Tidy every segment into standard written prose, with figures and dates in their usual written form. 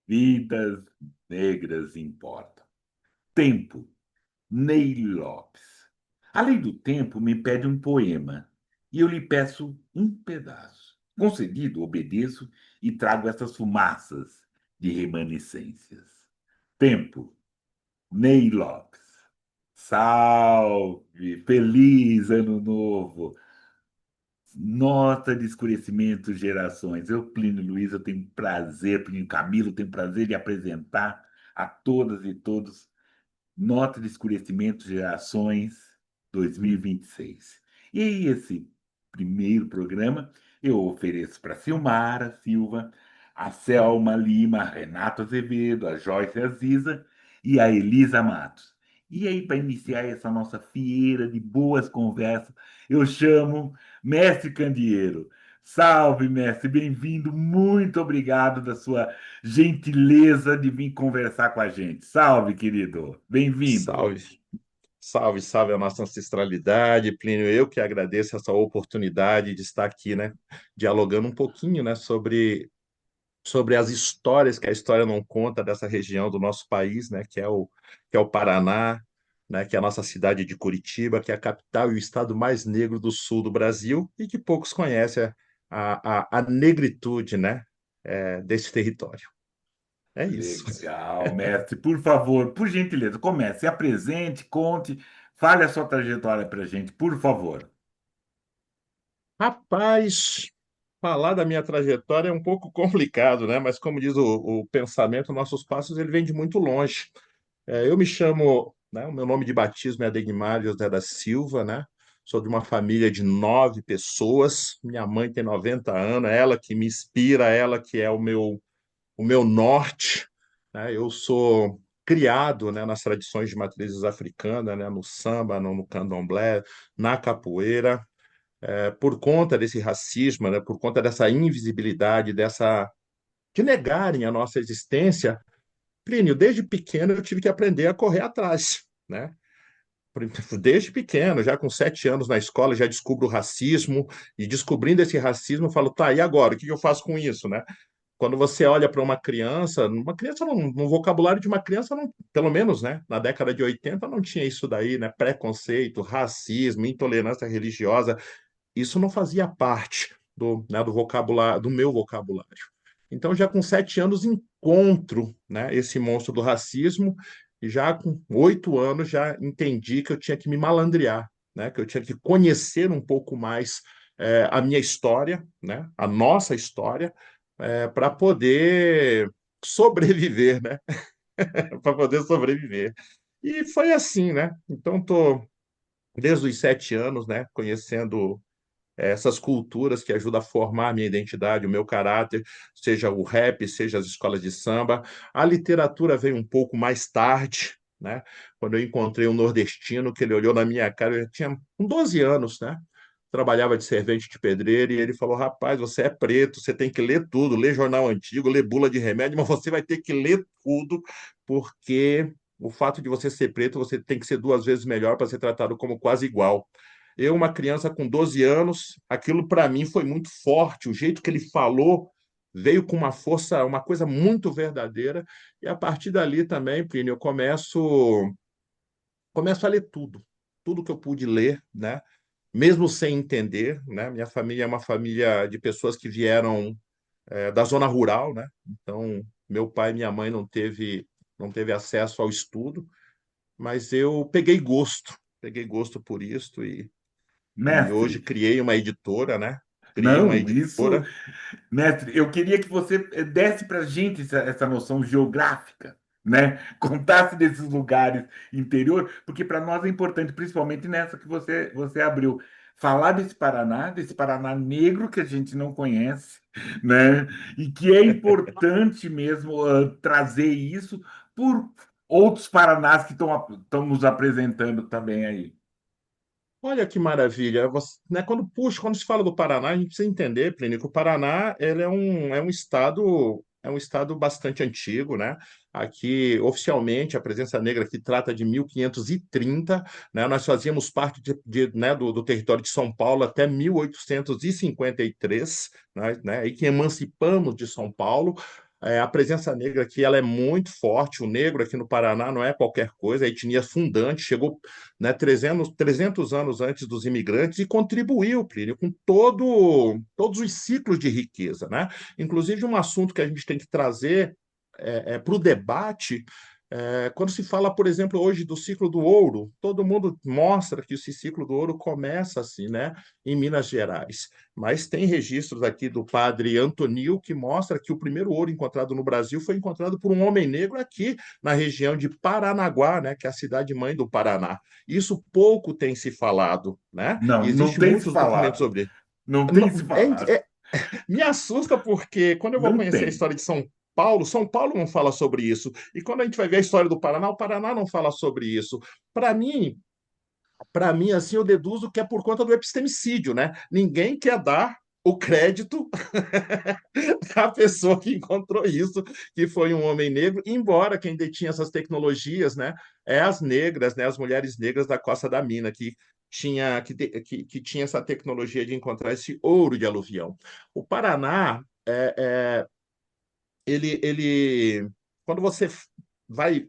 Vidas negras importam. Tempo, Ney Lopes. A lei do tempo me pede um poema e eu lhe peço um pedaço. Concedido, obedeço e trago essas fumaças de remanescências. Tempo, Ney Lopes. Salve! Feliz Ano Novo! Nota de escurecimento, gerações. Eu, Plínio Luiz, eu tenho prazer, Plínio Camilo, tenho prazer de apresentar a todas e todos Nota de Escurecimento, Gerações 2026. E aí, esse primeiro programa eu ofereço para Silmara Silva, a Selma Lima, a Renato Azevedo, a Joyce Aziza e a Elisa Matos. E aí, para iniciar essa nossa fieira de boas conversas, eu chamo Mestre Candeeiro. Salve, mestre, bem-vindo. Muito obrigado da sua gentileza de vir conversar com a gente. Salve, querido. Bem-vindo. Salve, salve, salve a nossa ancestralidade, Plínio. Eu que agradeço essa oportunidade de estar aqui, né, dialogando um pouquinho, né, sobre as histórias que a história não conta dessa região do nosso país, né, que é o Paraná, né, que é a nossa cidade de Curitiba, que é a capital e o estado mais negro do sul do Brasil e que poucos conhecem a negritude, né, desse território. É isso. Legal, mestre. Por favor, por gentileza, comece, se apresente, conte, fale a sua trajetória para a gente, por favor. Rapaz, falar da minha trajetória é um pouco complicado, né? Mas como diz o pensamento, nossos passos ele vem de muito longe. Eu me chamo, né? O meu nome de batismo é Adegmário José da Silva, né? Sou de uma família de 9 pessoas. Minha mãe tem 90 anos, é ela que me inspira, é ela que é o meu norte, né? Eu sou criado, né, nas tradições de matrizes africanas, né? No samba, no candomblé, na capoeira por conta desse racismo, né, por conta dessa invisibilidade, de negarem a nossa existência, Plínio, desde pequeno eu tive que aprender a correr atrás, né? Desde pequeno, já com 7 anos na escola, já descubro o racismo, e descobrindo esse racismo, eu falo, tá, e agora? O que eu faço com isso, né? Quando você olha para uma criança no vocabulário de uma criança, não, pelo menos, né, na década de 80 não tinha isso daí, né? Preconceito, racismo, intolerância religiosa. Isso não fazia parte do vocabulário, do meu vocabulário. Então, já com 7 anos, encontro, né, esse monstro do racismo, e já com 8 anos já entendi que eu tinha que me malandrear, né, que eu tinha que conhecer um pouco mais a minha história, né, a nossa história, para poder sobreviver, né, para poder sobreviver. E foi assim, né? Então, estou desde os 7 anos, né, conhecendo essas culturas que ajudam a formar a minha identidade, o meu caráter, seja o rap, seja as escolas de samba. A literatura veio um pouco mais tarde, né? Quando eu encontrei um nordestino, que ele olhou na minha cara, eu já tinha com 12 anos, né? Trabalhava de servente de pedreiro e ele falou: Rapaz, você é preto, você tem que ler tudo, ler jornal antigo, ler bula de remédio, mas você vai ter que ler tudo, porque o fato de você ser preto, você tem que ser 2 vezes melhor para ser tratado como quase igual. Eu, uma criança com 12 anos, aquilo para mim foi muito forte. O jeito que ele falou veio com uma força, uma coisa muito verdadeira. E a partir dali também, Plínio, eu começo a ler tudo. Tudo que eu pude ler, né? Mesmo sem entender, né? Minha família é uma família de pessoas que vieram da zona rural, né? Então, meu pai e minha mãe não teve acesso ao estudo, mas eu peguei gosto por isso e hoje Mestre, criei uma editora, né? Criei uma não, isso, editora. mestre, eu queria que você desse para a gente essa noção geográfica, né? Contasse desses lugares interior, porque para nós é importante, principalmente nessa que você abriu, falar desse Paraná negro que a gente não conhece, né? E que é importante mesmo trazer isso por outros Paranás que estão nos apresentando também aí. Olha que maravilha. Né, quando se fala do Paraná, a gente precisa entender, Plínio, que o Paraná ele é um estado bastante antigo, né? Aqui, oficialmente, a presença negra aqui trata de 1530, né? Nós fazíamos parte né, do território de São Paulo até 1853, né? Aí que emancipamos de São Paulo. A presença negra aqui ela é muito forte. O negro aqui no Paraná não é qualquer coisa, a etnia fundante chegou, né, 300 anos antes dos imigrantes e contribuiu, Plínio, com todos os ciclos de riqueza, né? Inclusive, um assunto que a gente tem que trazer para o debate. Quando se fala, por exemplo, hoje do ciclo do ouro, todo mundo mostra que esse ciclo do ouro começa assim, né, em Minas Gerais. Mas tem registros aqui do padre Antonil que mostra que o primeiro ouro encontrado no Brasil foi encontrado por um homem negro aqui na região de Paranaguá, né, que é a cidade-mãe do Paraná. Isso pouco tem se falado, né? Não, E não existem tem se muitos documentos falado. sobre. Não tem se Não, falado. me assusta porque quando eu vou Não conhecer a tem. história de São Paulo não fala sobre isso. E quando a gente vai ver a história do Paraná, o Paraná não fala sobre isso. Para mim, para mim, assim, eu deduzo que é por conta do epistemicídio, né? Ninguém quer dar o crédito à pessoa que encontrou isso, que foi um homem negro, embora quem detinha essas tecnologias, né, as negras, né, as mulheres negras da Costa da Mina, que tinha essa tecnologia de encontrar esse ouro de aluvião. O Paraná, quando você vai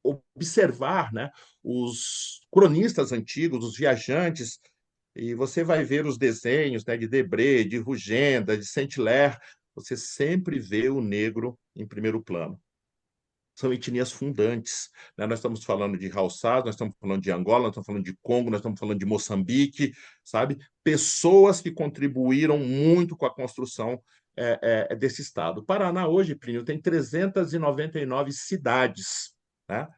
observar, né, os cronistas antigos, os viajantes, e você vai ver os desenhos, né, de Debré, de Rugenda, de Saint-Hilaire, você sempre vê o negro em primeiro plano. São etnias fundantes, né? Nós estamos falando de Haussás, nós estamos falando de Angola, nós estamos falando de Congo, nós estamos falando de Moçambique, sabe? Pessoas que contribuíram muito com a construção desse estado. O Paraná hoje, Plínio, tem 399 cidades, né?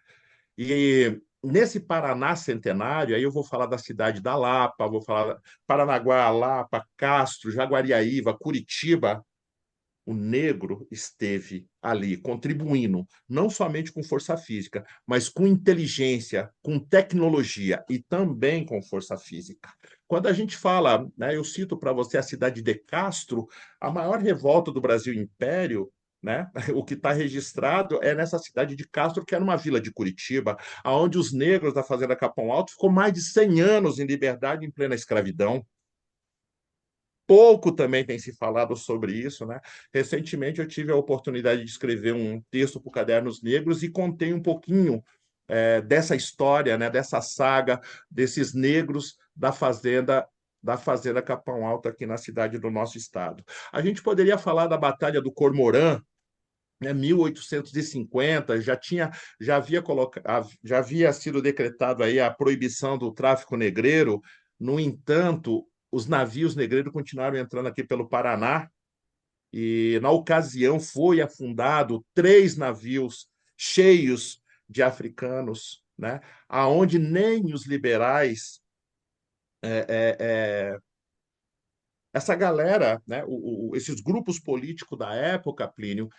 E nesse Paraná centenário, aí eu vou falar da cidade da Lapa, vou falar Paranaguá, Lapa, Castro, Jaguariaíva, Curitiba. O negro esteve ali contribuindo, não somente com força física, mas com inteligência, com tecnologia e também com força física. Quando a gente fala, né, eu cito para você a cidade de Castro, a maior revolta do Brasil Império, né? O que está registrado é nessa cidade de Castro, que era uma vila de Curitiba, onde os negros da Fazenda Capão Alto ficou mais de 100 anos em liberdade em plena escravidão. Pouco também tem se falado sobre isso, né? Recentemente eu tive a oportunidade de escrever um texto para o Cadernos Negros e contei um pouquinho dessa história, né? Dessa saga desses negros da fazenda Capão Alto aqui na cidade do nosso estado. A gente poderia falar da Batalha do Cormorã, né, 1850, já havia sido decretado aí a proibição do tráfico negreiro. No entanto, os navios negreiros continuaram entrando aqui pelo Paraná e, na ocasião, foi afundado 3 navios cheios de africanos, né? Aonde nem os liberais, é, é, é, essa galera, né? Esses grupos políticos da época, Plínio,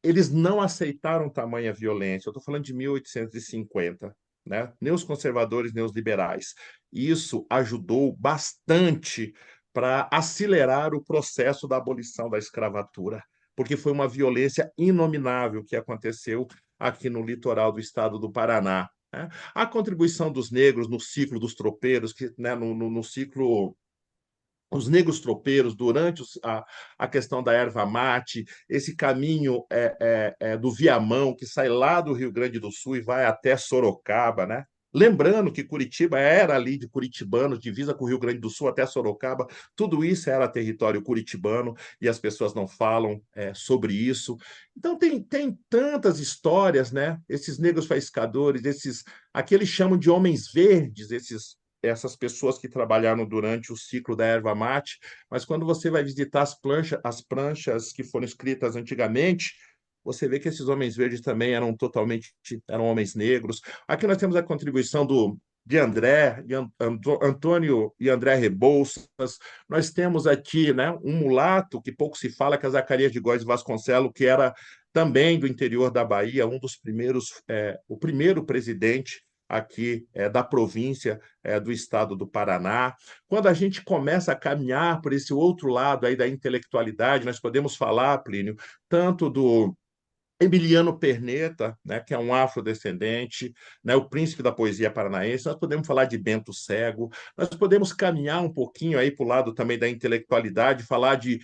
eles não aceitaram tamanha violência. Eu estou falando de 1850, né? Nem os conservadores, nem os liberais. Isso ajudou bastante para acelerar o processo da abolição da escravatura, porque foi uma violência inominável que aconteceu aqui no litoral do estado do Paraná, né? A contribuição dos negros no ciclo dos tropeiros, né, no ciclo os negros tropeiros durante a questão da erva mate, esse caminho do Viamão, que sai lá do Rio Grande do Sul e vai até Sorocaba, né? Lembrando que Curitiba era ali de curitibanos, divisa com o Rio Grande do Sul até Sorocaba, tudo isso era território curitibano e as pessoas não falam sobre isso. Então tem tantas histórias, né? Esses negros faiscadores, aqui eles chamam de homens verdes, essas pessoas que trabalharam durante o ciclo da erva mate, mas quando você vai visitar as pranchas que foram escritas antigamente, você vê que esses homens verdes também eram homens negros. Aqui nós temos a contribuição de André, Antônio e André Rebouças. Nós temos aqui, né, um mulato que pouco se fala, que é Zacarias de Góes Vasconcelos, que era também do interior da Bahia, um dos primeiros, o primeiro presidente aqui da província do estado do Paraná. Quando a gente começa a caminhar por esse outro lado aí da intelectualidade, nós podemos falar, Plínio, tanto do Emiliano Perneta, né, que é um afrodescendente, né, o príncipe da poesia paranaense. Nós podemos falar de Bento Cego, nós podemos caminhar um pouquinho aí para o lado também da intelectualidade, falar de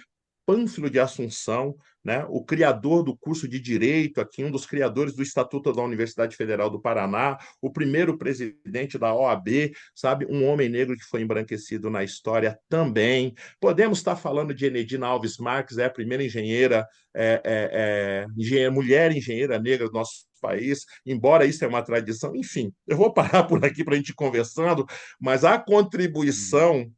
Pânfilo de Assunção, né? O criador do curso de Direito aqui, um dos criadores do Estatuto da Universidade Federal do Paraná, o primeiro presidente da OAB, sabe? Um homem negro que foi embranquecido na história também. Podemos estar falando de Enedina Alves Marques, é a primeira engenheira, mulher engenheira negra do nosso país, embora isso é uma tradição. Enfim, eu vou parar por aqui para a gente ir conversando, mas a contribuição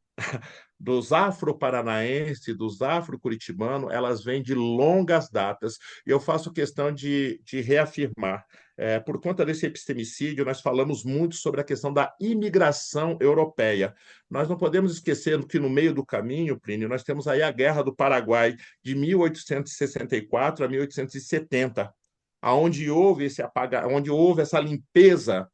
dos afro-paranaenses, dos afro-curitibanos, elas vêm de longas datas. E eu faço questão de reafirmar. Por conta desse epistemicídio, nós falamos muito sobre a questão da imigração europeia. Nós não podemos esquecer que no meio do caminho, Plínio, nós temos aí a Guerra do Paraguai, de 1864 a 1870, onde houve essa limpeza,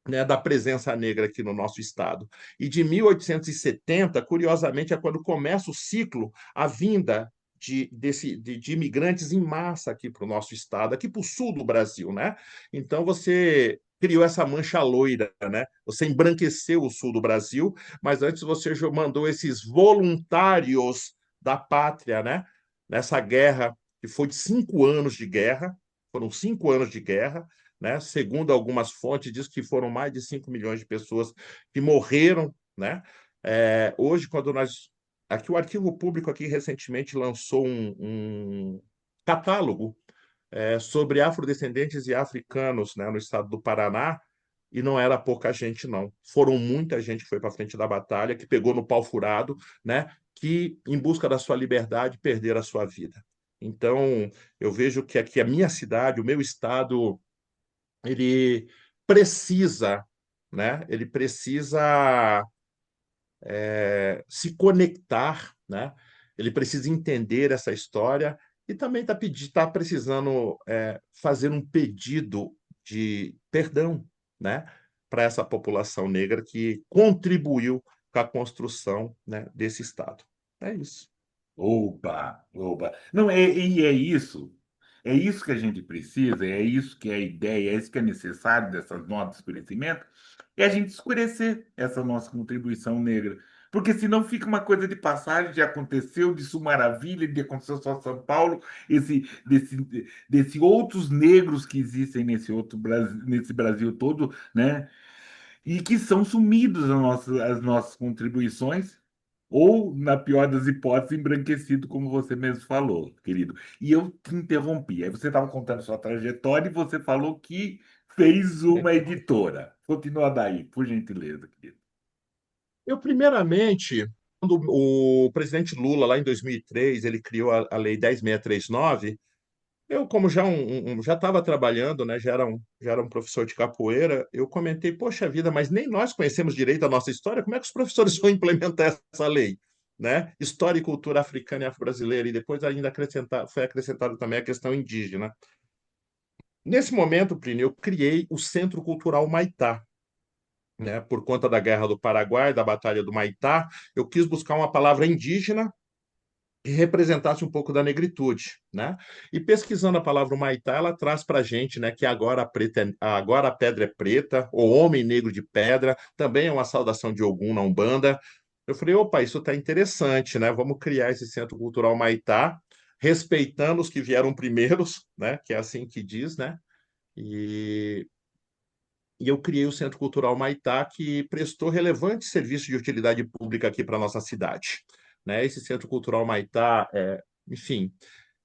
né, da presença negra aqui no nosso estado. E de 1870, curiosamente, é quando começa o ciclo, a vinda de imigrantes em massa aqui para o nosso estado, aqui para o sul do Brasil, né? Então você criou essa mancha loira, né? Você embranqueceu o sul do Brasil, mas antes você mandou esses voluntários da pátria, né? Nessa guerra que foi de 5 anos de guerra, foram 5 anos de guerra, né? Segundo algumas fontes, diz que foram mais de 5 milhões de pessoas que morreram, né? Hoje, quando nós... Aqui o Arquivo Público aqui recentemente lançou um catálogo sobre afrodescendentes e africanos, né, no estado do Paraná, e não era pouca gente, não. Foram muita gente que foi para frente da batalha, que pegou no pau furado, né, que, em busca da sua liberdade, perderam a sua vida. Então, eu vejo que aqui a minha cidade, o meu estado, ele precisa, né? Ele precisa se conectar, né? Ele precisa entender essa história e também tá precisando fazer um pedido de perdão, né? Para essa população negra que contribuiu com a construção, né, desse Estado. É isso. Opa, opa. Não, e é isso que a gente precisa, é isso que é a ideia, é isso que é necessário dessas notas de esclarecimento, é a gente escurecer essa nossa contribuição negra. Porque senão fica uma coisa de passagem, de aconteceu, disso maravilha, de aconteceu só São Paulo, desse outros negros que existem nesse outro Brasil, nesse Brasil todo, né? E que são sumidos as nossas contribuições, ou, na pior das hipóteses, embranquecido, como você mesmo falou, querido. E eu te interrompi. Aí você estava contando sua trajetória e você falou que fez uma editora. Continua daí, por gentileza, querido. Eu, primeiramente, quando o presidente Lula, lá em 2003, ele criou a Lei 10.639, eu, como já estava trabalhando, né, já era um professor de capoeira, eu comentei, poxa vida, mas nem nós conhecemos direito a nossa história, como é que os professores vão implementar essa lei? Né? História e cultura africana e afro-brasileira, e depois ainda foi acrescentado também a questão indígena. Nesse momento, Plínio, eu criei o Centro Cultural Maitá, né? Por conta da Guerra do Paraguai, da Batalha do Maitá, eu quis buscar uma palavra indígena que representasse um pouco da negritude, né? E pesquisando a palavra Humaitá, ela traz para a gente, né, que agora a pedra é preta, o homem negro de pedra, também é uma saudação de Ogum na Umbanda. Eu falei, opa, isso está interessante, né? Vamos criar esse Centro Cultural Humaitá, respeitando os que vieram primeiros, né? Que é assim que diz, né? E, e eu criei o Centro Cultural Maitá, que prestou relevante serviço de utilidade pública aqui para a nossa cidade. Né? Esse Centro Cultural Maitá, enfim,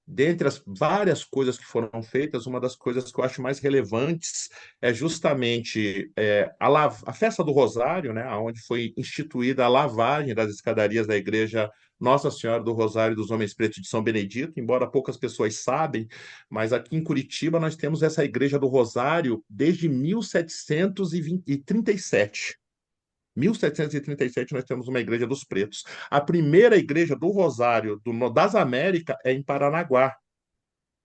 dentre as várias coisas que foram feitas, uma das coisas que eu acho mais relevantes é justamente a festa do Rosário, né, onde foi instituída a lavagem das escadarias da igreja Nossa Senhora do Rosário dos Homens Pretos de São Benedito, embora poucas pessoas sabem, mas aqui em Curitiba nós temos essa igreja do Rosário desde 1737. 1737 nós temos uma igreja dos pretos. A primeira igreja do Rosário das Américas é em Paranaguá,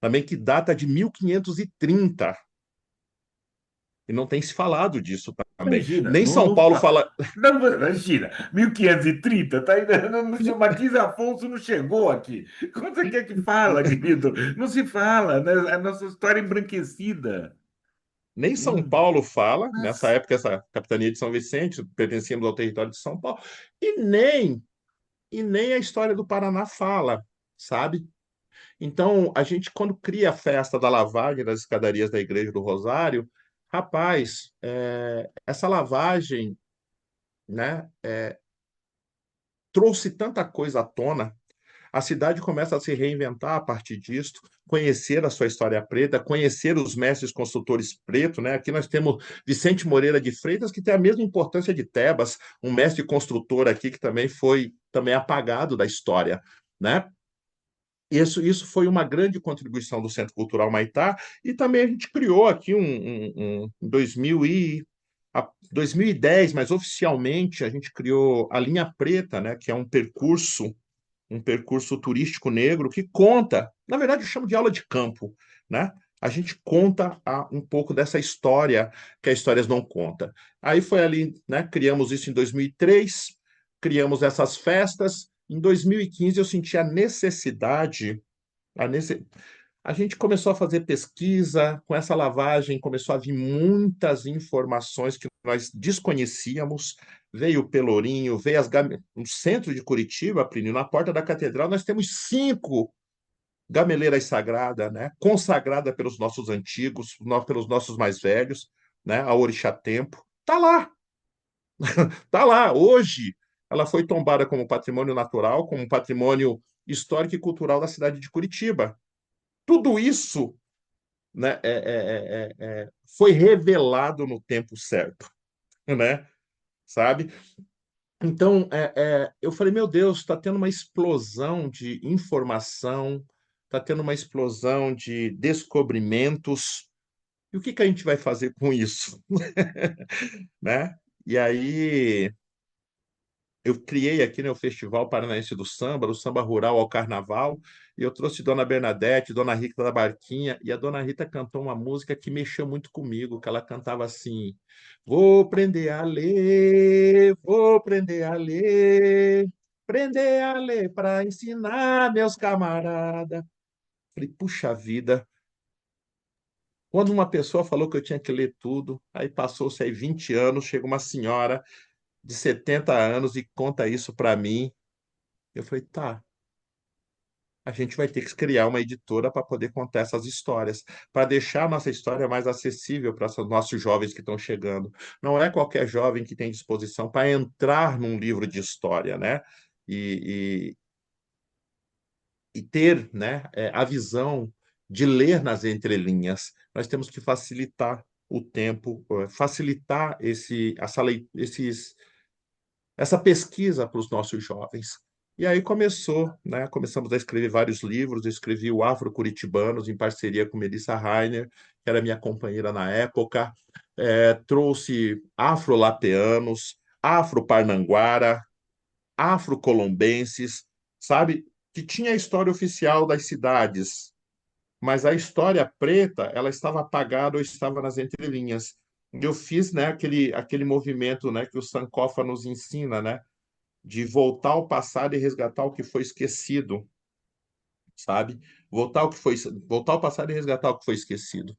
também que data de 1530. E não tem se falado disso também. Imagina, Nem São Paulo fala. não, imagina, 1530, tá ainda, Marquês Afonso não chegou aqui. Como você quer que fala, querido? Não se fala, né? A nossa história é embranquecida. Nem São Hum, Paulo fala, nessa mas, época, essa capitania de São Vicente, pertencíamos ao território de São Paulo, e nem a história do Paraná fala. sabe? Então, a gente, quando cria a festa da lavagem das escadarias da Igreja do Rosário, rapaz, essa lavagem, né, trouxe tanta coisa à tona. A cidade começa a se reinventar a partir disso, conhecer a sua história preta, conhecer os mestres construtores pretos, né? Aqui nós temos Vicente Moreira de Freitas, que tem a mesma importância de Tebas, um mestre construtor aqui que também foi também apagado da história, né? Isso foi uma grande contribuição do Centro Cultural Maitá, e também a gente criou aqui em 2010, mas oficialmente a gente criou a Linha Preta, né, que é um percurso turístico negro que conta, na verdade eu chamo de aula de campo, né? A gente conta um pouco dessa história que a Histórias não conta. Aí foi ali, né? Criamos isso em 2003, criamos essas festas. Em 2015 eu senti a necessidade, a, nece... a gente começou a fazer pesquisa, com essa lavagem começou a vir muitas informações que nós desconhecíamos. Veio o Pelourinho, veio no centro de Curitiba, Plínio, na porta da catedral, nós temos 5 gameleiras sagradas, né? Consagradas pelos nossos antigos, pelos nossos mais velhos, né? A Orixá Tempo. Tá lá. Hoje, ela foi tombada como patrimônio natural, como patrimônio histórico e cultural da cidade de Curitiba. Tudo isso, né, foi revelado no tempo certo, né? Sabe? Então, eu falei, meu Deus, está tendo uma explosão de informação, está tendo uma explosão de descobrimentos. E o que que a gente vai fazer com isso, né? E aí eu criei aqui, né, o Festival Paranaense do Samba, do Samba Rural ao Carnaval, e eu trouxe Dona Bernadette, Dona Rita da Barquinha, e a Dona Rita cantou uma música que mexeu muito comigo, que ela cantava assim: vou aprender a ler para ensinar meus camaradas. Falei, puxa vida, quando uma pessoa falou que eu tinha que ler tudo, aí passou-se aí 20 anos, chega uma senhora de 70 anos e conta isso para mim. Eu falei, tá, a gente vai ter que criar uma editora para poder contar essas histórias, para deixar a nossa história mais acessível para os nossos jovens que estão chegando. Não é qualquer jovem que tem disposição para entrar num livro de história, né? E, e ter, né, a visão de ler nas entrelinhas. Nós temos que facilitar o tempo, facilitar essa pesquisa para os nossos jovens. E aí começou, né? Começamos a escrever vários livros. Eu escrevi o Afro-Curitibanos em parceria com Melissa Rainer, que era minha companheira na época. Trouxe Afro-Lapeanos, Afro-Parnanguara, Afro-Colombenses, sabe? Que tinha a história oficial das cidades, mas a história preta, ela estava apagada ou estava nas entrelinhas. E eu fiz, né, aquele movimento, né, que o Sankofa nos ensina, né, de voltar ao passado e resgatar o que foi esquecido, sabe? Voltar ao passado e resgatar o que foi esquecido.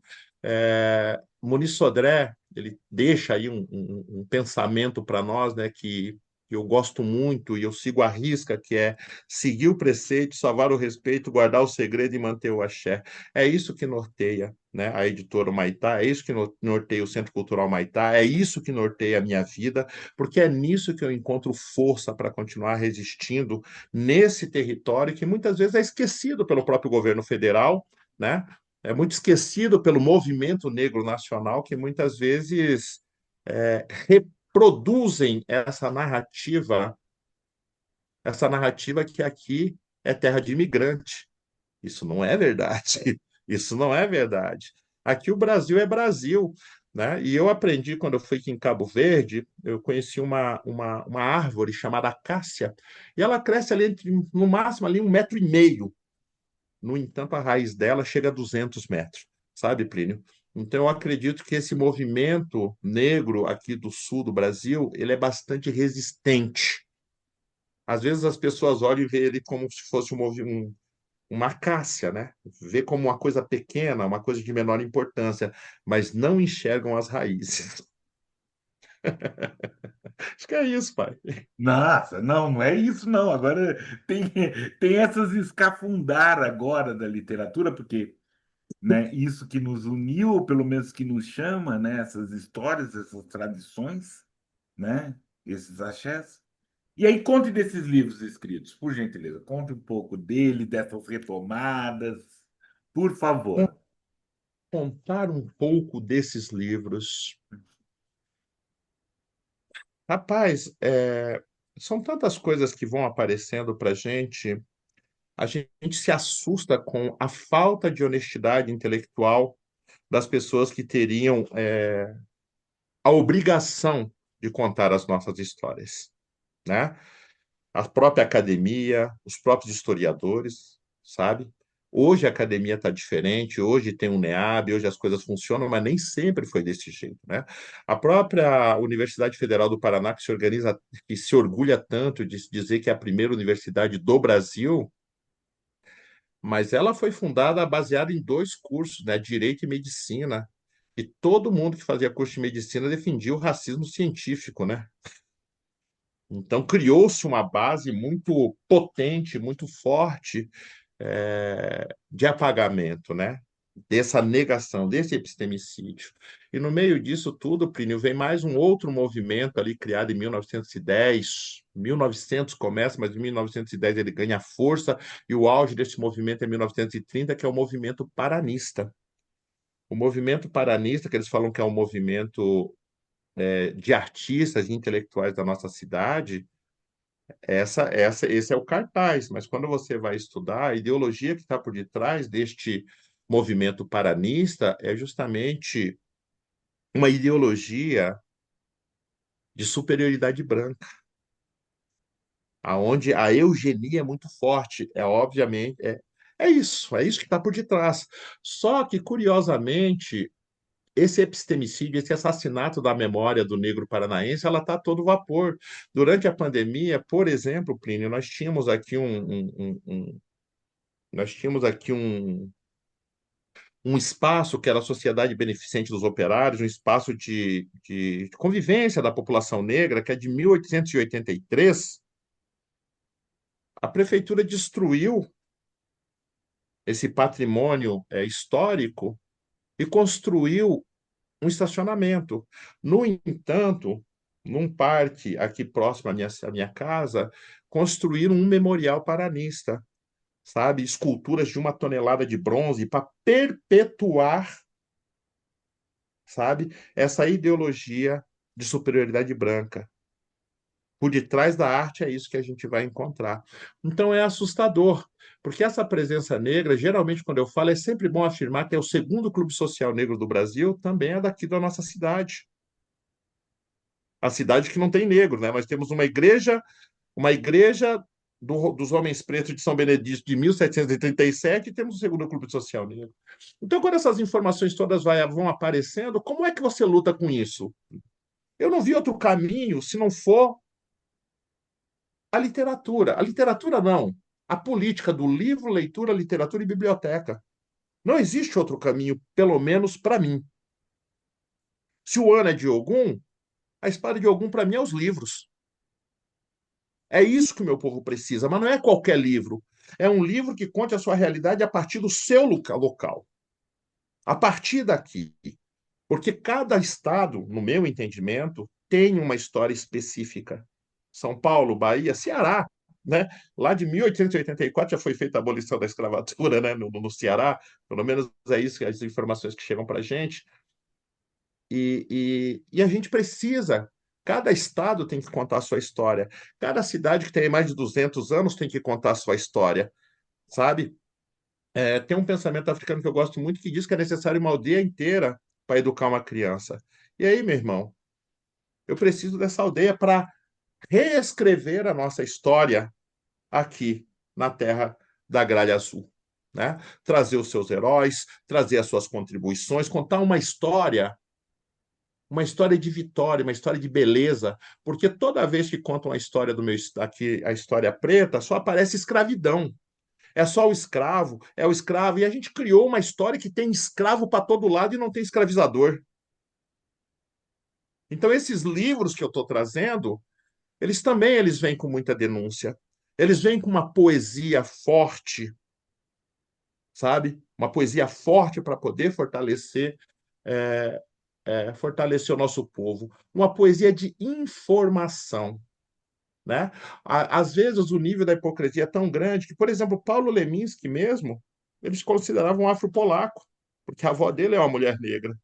Muniz Sodré, ele deixa aí um pensamento para nós, né, que eu gosto muito e eu sigo à risca, que é seguir o preceito, salvar o respeito, guardar o segredo e manter o axé. É isso que norteia, né, a editora Maitá, é isso que norteia o Centro Cultural Maitá, é isso que norteia a minha vida, porque é nisso que eu encontro força para continuar resistindo nesse território que muitas vezes é esquecido pelo próprio governo federal, né? É muito esquecido pelo movimento negro nacional, que muitas vezes reproduzem essa narrativa que aqui é terra de imigrante. Isso não é verdade. Isso não é verdade. Aqui o Brasil é Brasil, né? E eu aprendi quando eu fui aqui em Cabo Verde, eu conheci uma árvore chamada acácia, e ela cresce ali no máximo ali 1,5 m. No entanto, a raiz dela chega a 200 metros, sabe, Plínio? Então, eu acredito que esse movimento negro aqui do sul do Brasil, ele é bastante resistente. Às vezes as pessoas olham e veem ele como se fosse uma acácia, né? Vê como uma coisa pequena, uma coisa de menor importância, mas não enxergam as raízes. Acho que é isso, pai. Nossa, não, não é isso, não. Agora tem, tem essas escafundar agora da literatura, porque, né, isso que nos uniu, ou pelo menos que nos chama, né, essas histórias, essas tradições, né, esses axés. E aí, conte desses livros escritos, por gentileza. Conte um pouco dele, dessas retomadas, por favor. Contar um pouco desses livros. Rapaz, são tantas coisas que vão aparecendo para a gente se assusta com a falta de honestidade intelectual das pessoas que teriam a obrigação de contar as nossas histórias, né? A própria academia, os próprios historiadores, sabe? Hoje a academia está diferente, hoje tem um NEAB, hoje as coisas funcionam, mas nem sempre foi desse jeito, né? A própria Universidade Federal do Paraná, que se organiza, que se orgulha tanto de dizer que é a primeira universidade do Brasil, mas ela foi fundada baseada em dois cursos, né? Direito e Medicina. E todo mundo que fazia curso de medicina defendia o racismo científico, né? Então, criou-se uma base muito potente, muito forte, de apagamento, né? Dessa negação, desse epistemicídio. E no meio disso tudo, Plínio, vem mais um outro movimento ali criado em 1910. 1900 começa, mas em 1910 ele ganha força, e o auge desse movimento é 1930, que é o movimento paranista. O movimento paranista, que eles falam que é um movimento de artistas e intelectuais da nossa cidade, esse é o cartaz, mas quando você vai estudar, a ideologia que está por detrás deste movimento paranista é justamente uma ideologia de superioridade branca, aonde a eugenia é muito forte, obviamente, é isso que está por detrás. Só que, curiosamente, esse epistemicídio, esse assassinato da memória do negro paranaense, ela está a todo vapor. Durante a pandemia, por exemplo, Plínio, nós tínhamos aqui nós tínhamos aqui um espaço que era a Sociedade Beneficente dos Operários, um espaço de convivência da população negra, que é de 1883. A prefeitura destruiu esse patrimônio histórico e construiu um estacionamento. No entanto, num parque aqui próximo à minha casa, construíram um memorial paranista, sabe? Esculturas de 1 tonelada de bronze para perpetuar, sabe? Essa ideologia de superioridade branca. Por detrás da arte é isso que a gente vai encontrar. Então é assustador, porque essa presença negra, geralmente quando eu falo, é sempre bom afirmar que é o segundo clube social negro do Brasil, também é daqui da nossa cidade. A cidade que não tem negro, né? Nós temos uma igreja dos homens pretos de São Benedito de 1737 e temos o segundo clube social negro. Então, quando essas informações todas vão aparecendo, como é que você luta com isso? Eu não vi outro caminho se não for a literatura. A literatura não. A política do livro, leitura, literatura e biblioteca. Não existe outro caminho, pelo menos para mim. Se o ano é de Ogum, a espada de Ogum para mim é os livros. É isso que o meu povo precisa, mas não é qualquer livro. É um livro que conte a sua realidade a partir do seu local. A partir daqui. Porque cada estado, no meu entendimento, tem uma história específica. São Paulo, Bahia, Ceará, né? Lá de 1884 já foi feita a abolição da escravatura, né? No Ceará, pelo menos é isso, as informações que chegam para a gente. E a gente precisa, cada estado tem que contar a sua história. Cada cidade que tem mais de 200 anos tem que contar a sua história, sabe? Tem um pensamento africano que eu gosto muito que diz que é necessário uma aldeia inteira para educar uma criança. E aí, meu irmão, eu preciso dessa aldeia para reescrever a nossa história aqui na terra da Gralha Azul, né? Trazer os seus heróis, trazer as suas contribuições, contar uma história de vitória, uma história de beleza, porque toda vez que contam a história do meu aqui, a história preta, só aparece escravidão. É só o escravo, é o escravo, e a gente criou uma história que tem escravo para todo lado e não tem escravizador. Então, esses livros que eu estou trazendo, eles vêm com muita denúncia. Eles vêm com uma poesia forte, sabe? Uma poesia forte para poder é, fortalecer o nosso povo. Uma poesia de informação, né? Às vezes o nível da hipocrisia é tão grande que, por exemplo, Paulo Leminski mesmo, eles consideravam um afro-polaco, porque a avó dele é uma mulher negra.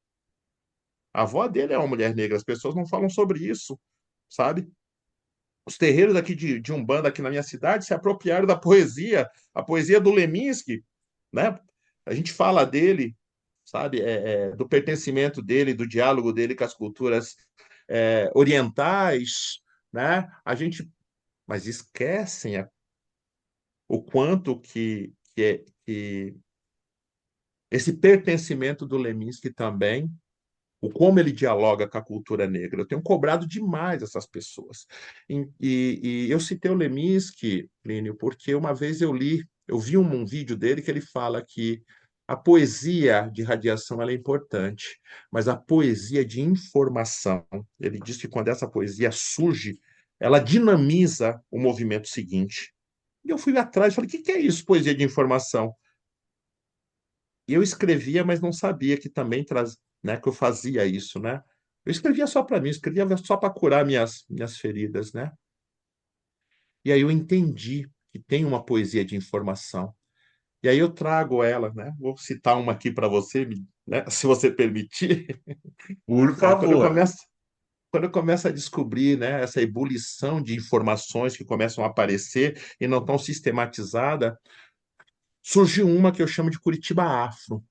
A avó dele é uma mulher negra. As pessoas não falam sobre isso, sabe? Os terreiros aqui de Umbanda, aqui na minha cidade, se apropriaram da poesia, a poesia do Leminski, né? A gente fala dele, sabe? Do pertencimento dele, do diálogo dele com as culturas orientais, né? Mas esquecem o quanto que esse pertencimento do Leminski também, o como ele dialoga com a cultura negra. Eu tenho cobrado demais essas pessoas. E eu citei o Leminski, Plínio, porque uma vez eu vi um vídeo dele que ele fala que a poesia de radiação ela é importante, mas a poesia de informação, ele diz que quando essa poesia surge, ela dinamiza o movimento seguinte. E eu fui atrás e falei, o que é isso, poesia de informação? E eu escrevia, mas não sabia que também né, que eu fazia isso, né? Eu escrevia só para mim, escrevia só para curar minhas feridas, né? E aí eu entendi que tem uma poesia de informação. E aí eu trago ela, né? Vou citar uma aqui para você, né? Se você permitir. Por Aí favor. quando eu começo a descobrir, né, essa ebulição de informações que começam a aparecer e não estão sistematizadas, surgiu uma que eu chamo de Curitiba Afro,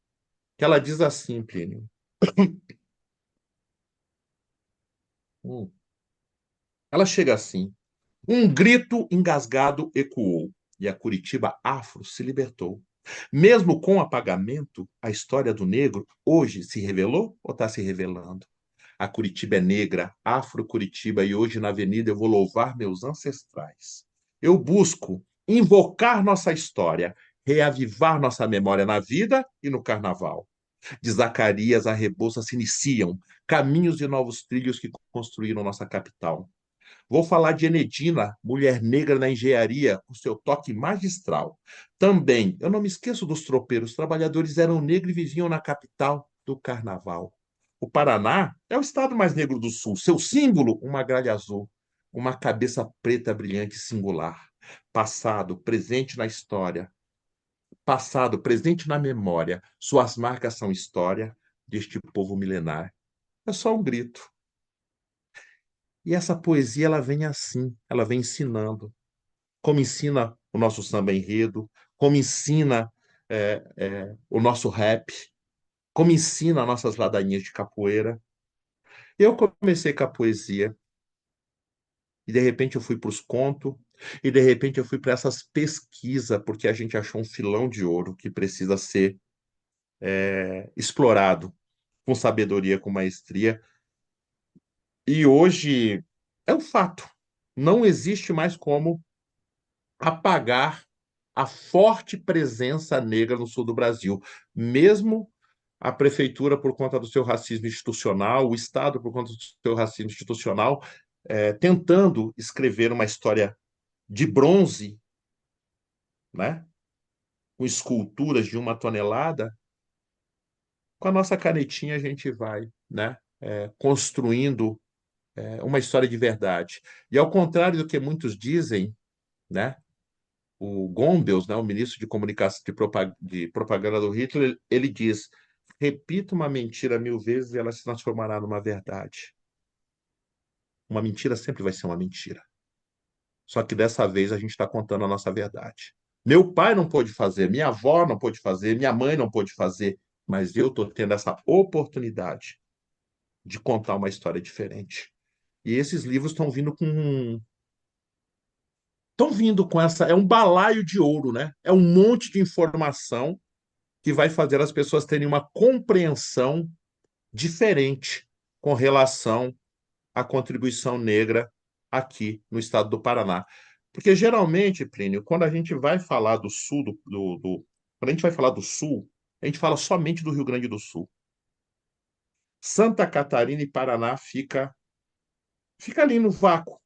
que ela diz assim, Plínio. Hum. Ela chega assim. Um grito engasgado ecoou e a Curitiba Afro se libertou. Mesmo com o apagamento, a história do negro hoje se revelou ou está se revelando? A Curitiba é negra, Afro-Curitiba, e hoje na avenida eu vou louvar meus ancestrais. Eu busco invocar nossa história, reavivar nossa memória na vida e no carnaval. De Zacarias a Rebouças se iniciam caminhos de novos trilhos que construíram nossa capital. Vou falar de Enedina, mulher negra na engenharia, com seu toque magistral. Também, eu não me esqueço dos tropeiros, trabalhadores eram negros e viviam na capital do carnaval. O Paraná é o estado mais negro do sul. Seu símbolo, uma gralha azul, uma cabeça preta brilhante e singular. Passado, presente na história, passado, presente na memória. Suas marcas são história deste povo milenar. É só um grito. E essa poesia, ela vem assim, ela vem ensinando. Como ensina o nosso samba enredo, como ensina o nosso rap, como ensina as nossas ladainhas de capoeira. Eu comecei com a poesia, e de repente eu fui para os contos, e de repente eu fui para essas pesquisas, porque a gente achou um filão de ouro que precisa ser explorado com sabedoria, com maestria. E hoje é um fato. Não existe mais como apagar a forte presença negra no sul do Brasil, mesmo a prefeitura, por conta do seu racismo institucional, o Estado, por conta do seu racismo institucional, tentando escrever uma história de bronze, né, com esculturas de 1 tonelada, com a nossa canetinha a gente vai, né, construindo uma história de verdade. E ao contrário do que muitos dizem, né, o Goebbels, né, o ministro de comunicação de propaganda do Hitler, ele diz: repita uma mentira 1000 vezes e ela se transformará numa verdade. Uma mentira sempre vai ser uma mentira. Só que dessa vez a gente está contando a nossa verdade. Meu pai não pôde fazer, minha avó não pôde fazer, minha mãe não pôde fazer, mas eu estou tendo essa oportunidade de contar uma história diferente. E esses livros estão vindo com essa, é um balaio de ouro, né? É um monte de informação que vai fazer as pessoas terem uma compreensão diferente com relação à contribuição negra aqui no estado do Paraná. Porque geralmente, Plínio, quando a gente vai falar do sul, quando a gente vai falar do sul, a gente fala somente do Rio Grande do Sul. Santa Catarina e Paraná fica Fica ali no vácuo.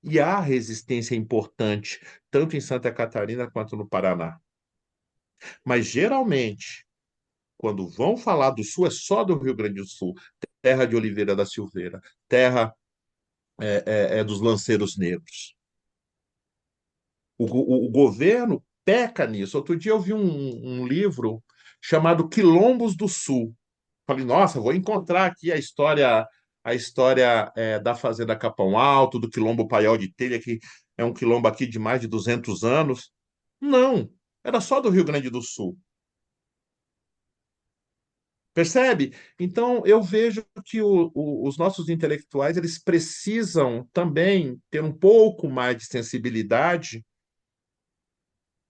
E há resistência importante, tanto em Santa Catarina quanto no Paraná. Mas geralmente, quando vão falar do Sul, é só do Rio Grande do Sul, terra de Oliveira da Silveira, terra dos lanceiros negros. O governo peca nisso. Outro dia eu vi um livro chamado Quilombos do Sul. Falei, nossa, vou encontrar aqui a história da Fazenda Capão Alto, do Quilombo Paiol de Telha, que é um quilombo aqui de mais de 200 anos. Não, era só do Rio Grande do Sul. Percebe? Então, eu vejo que os nossos intelectuais eles precisam também ter um pouco mais de sensibilidade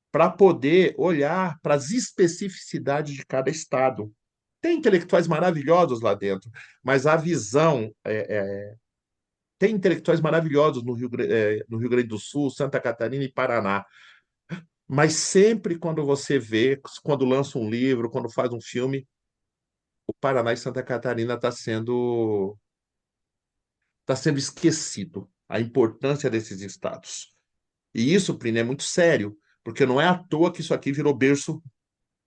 para poder olhar para as especificidades de cada estado. Tem intelectuais maravilhosos lá dentro, mas a visão. Tem intelectuais maravilhosos no Rio Grande do Sul, Santa Catarina e Paraná. Mas sempre quando você vê, quando lança um livro, quando faz um filme, o Paraná e Santa Catarina tá sendo esquecido, a importância desses estados. E isso, Plínio, é muito sério, porque não é à toa que isso aqui virou berço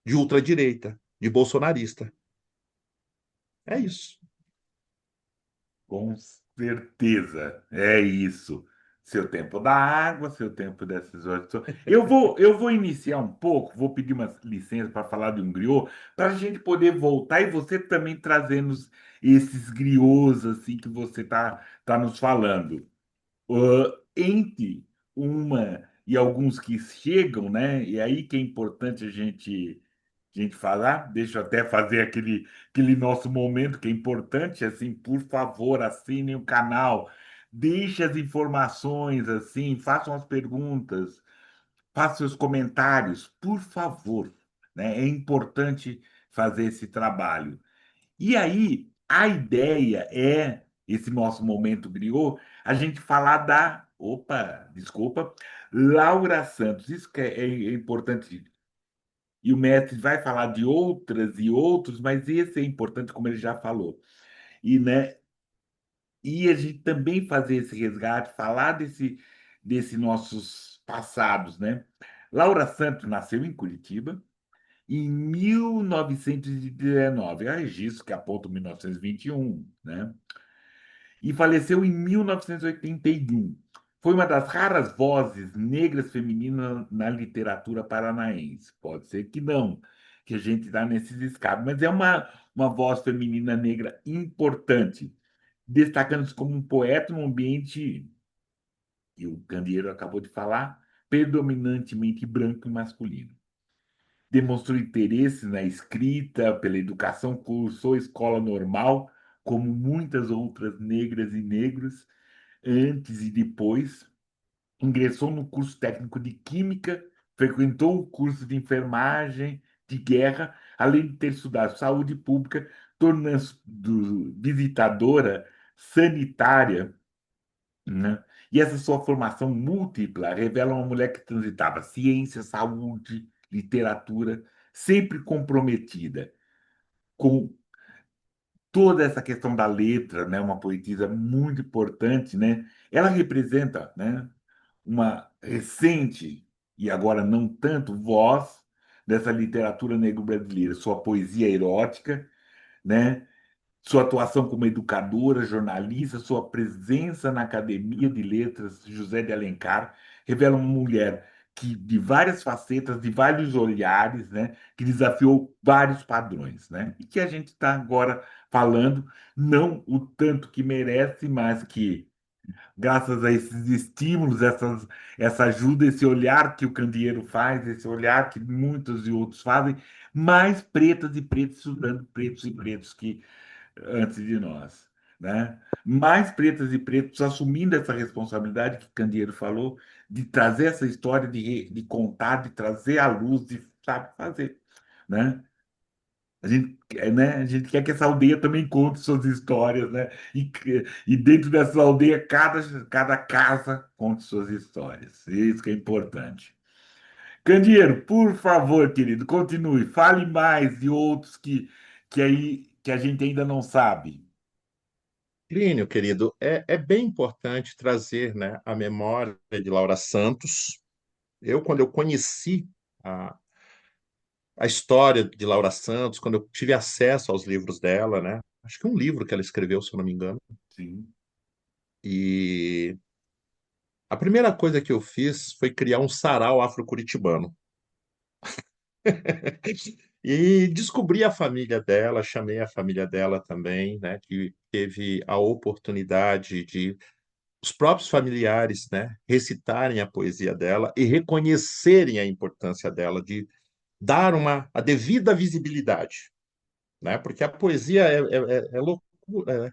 de ultradireita, de bolsonarista. É isso. Com certeza, é isso. Seu tempo da água, seu tempo dessas horas. Eu vou iniciar um pouco, vou pedir uma licença para falar de um griot, para a gente poder voltar e você também trazendo esses griots assim que você tá nos falando. Entre uma e alguns que chegam, né? E aí que é importante a gente falar. Deixa eu até fazer aquele nosso momento que é importante, assim, por favor, assinem o canal, deixe as informações, assim, façam as perguntas, façam os comentários, por favor, né? É importante fazer esse trabalho. E aí, a ideia é, esse nosso momento griot, a gente falar da, opa, desculpa, Laura Santos. Isso que é importante. E o mestre vai falar de outras e outros, mas esse é importante, como ele já falou. E, né, e a gente também fazer esse resgate, falar desse nossos passados, né? Laura Santos nasceu em Curitiba, em 1919, há registro que aponta 1921, né? E faleceu em 1981. Foi uma das raras vozes negras femininas na literatura paranaense. Pode ser que não, que a gente está nesses escapes, mas é uma voz feminina negra importante, destacando-se como um poeta num ambiente, e o Candeeiro acabou de falar, predominantemente branco e masculino. Demonstrou interesse na escrita, pela educação, cursou escola normal, como muitas outras negras e negros, antes e depois. Ingressou no curso técnico de Química, frequentou o curso de enfermagem de guerra, além de ter estudado saúde pública, tornando-se visitadora sanitária, né? E essa sua formação múltipla revela uma mulher que transitava ciência, saúde, literatura, sempre comprometida com toda essa questão da letra, né? Uma poetisa muito importante, né? Ela representa, né? Uma recente e agora não tanto voz dessa literatura negro-brasileira, sua poesia erótica, né? Sua atuação como educadora, jornalista, sua presença na Academia de Letras José de Alencar revela uma mulher que de várias facetas, de vários olhares, né, que desafiou vários padrões, né, e que a gente está agora falando não o tanto que merece, mas que graças a esses estímulos, essa ajuda, esse olhar que o candeeiro faz, esse olhar que muitos e outros fazem, mais pretas e pretos estudando pretos e pretos que antes de nós, né? Mais pretas e pretos assumindo essa responsabilidade que Candeeiro falou, de trazer essa história, de contar, de trazer à luz, de sabe fazer, né? A gente quer que essa aldeia também conte suas histórias, né? E dentro dessa aldeia, cada casa conte suas histórias. Isso que é importante. Candeeiro, por favor, querido, continue. Fale mais de outros que a gente ainda não sabe. Plínio, querido, é bem importante trazer, né, a memória de Laura Santos. Quando eu conheci a, a história de Laura Santos, quando eu tive acesso aos livros dela, né, acho que um livro que ela escreveu, se eu não me engano, Sim, e a primeira coisa que eu fiz foi criar um sarau afro-curitibano. E descobri a família dela, chamei a família dela também, né, que teve a oportunidade de os próprios familiares, né, recitarem a poesia dela e reconhecerem a importância dela, de dar a devida visibilidade, né, porque a poesia é loucura,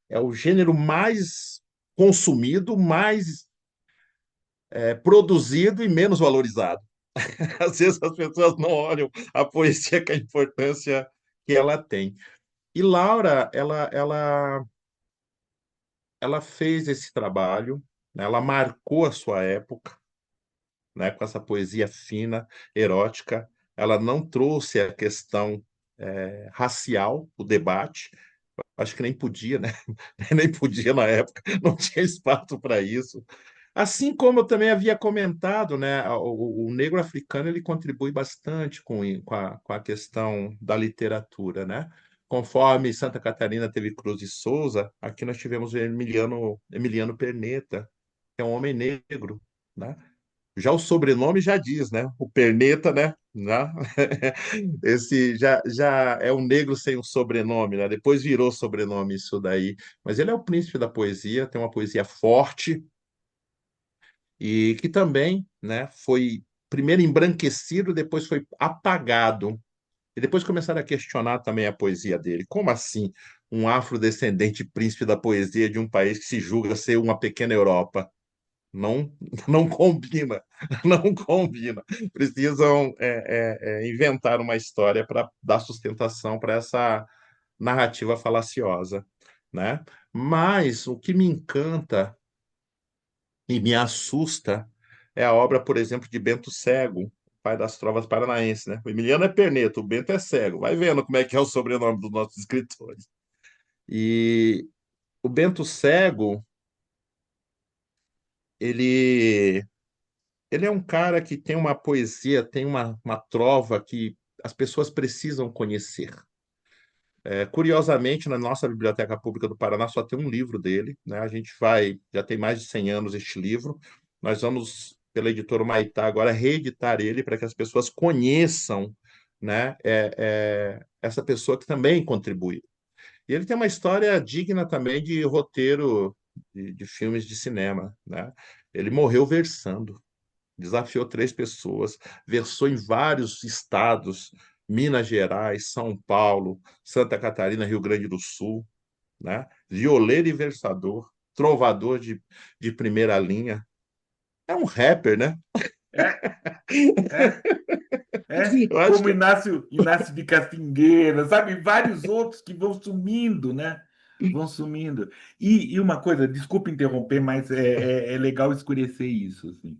é o gênero mais consumido, mais produzido e menos valorizado. Às vezes as pessoas não olham a poesia com a importância que ela tem. E Laura, ela fez esse trabalho, né? Ela marcou a sua época, né? Com essa poesia fina, erótica. Ela não trouxe a questão racial, o debate. Acho que nem podia, né? Nem podia na época, não tinha espaço para isso. Assim como eu também havia comentado, né, o negro africano ele contribui bastante com a questão da literatura, né? Conforme Santa Catarina teve Cruz de Souza, aqui nós tivemos o Emiliano Perneta, que é um homem negro, né? Já o sobrenome já diz, né? O Perneta, né? Esse já é um negro sem um sobrenome, né? Depois virou sobrenome isso daí. Mas ele é o príncipe da poesia, tem uma poesia forte, e que também, né, foi primeiro embranquecido, depois foi apagado. E depois começaram a questionar também a poesia dele. Como assim um afrodescendente príncipe da poesia de um país que se julga ser uma pequena Europa? Não, não combina, não combina. Precisam inventar uma história para dar sustentação para essa narrativa falaciosa, né? Mas o que me encanta e me assusta é a obra, por exemplo, de Bento Cego, pai das trovas paranaenses, né? O Emiliano é Perneto, o Bento é Cego. Vai vendo como é que é o sobrenome dos nossos escritores. E o Bento Cego, ele, ele é um cara que tem uma poesia, tem uma trova que as pessoas precisam conhecer. Curiosamente, na nossa Biblioteca Pública do Paraná só tem um livro dele, né? A gente já tem mais de 100 anos este livro. Nós vamos, pela editora Maitá, agora reeditar ele para que as pessoas conheçam, né, essa pessoa que também contribui. E ele tem uma história digna também de roteiro de filmes de cinema, né? Ele morreu versando, desafiou três pessoas, versou em vários estados, Minas Gerais, São Paulo, Santa Catarina, Rio Grande do Sul, né? Violeiro e versador, trovador de primeira linha. É um rapper, né? é, é, é. Eu acho Como que Inácio de Catingueira, sabe? Vários outros que vão sumindo, né? Vão sumindo. E uma coisa, desculpa interromper, mas é legal escurecer isso, assim.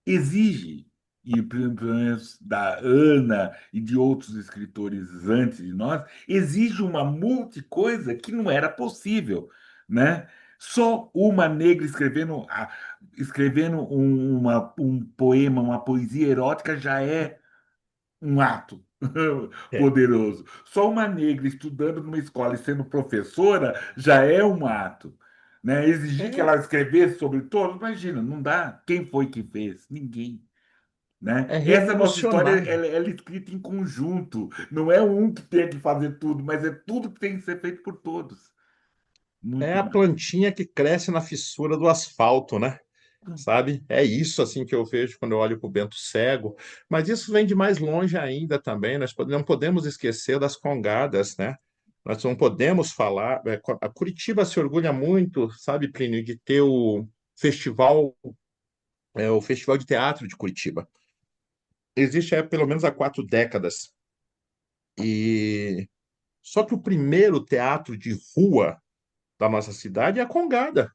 Exige, e pelo menos da Ana e de outros escritores antes de nós, exige uma multi coisa que não era possível, né? Só uma negra escrevendo um poema, uma poesia erótica já é um ato é, poderoso. Só uma negra estudando numa escola e sendo professora já é um ato. Né? Exigir que é, ela escrevesse sobre todos, imagina, não dá. Quem foi que fez? Ninguém. Né? é Essa nossa história revolucionário. ela é escrita em conjunto. Não é um que tem que fazer tudo, mas é tudo que tem que ser feito por todos. É Muito a mais. plantinha que cresce na fissura do asfalto, né? Sabe? É isso assim que eu vejo quando eu olho para o Bento Cego, mas isso vem de mais longe ainda também. Nós não podemos esquecer das congadas, né? Nós não podemos falar. A Curitiba se orgulha muito, sabe, Plínio, de ter festival, o Festival de Teatro de Curitiba. Existe pelo menos há 4 décadas. E só que o primeiro teatro de rua da nossa cidade é a Congada.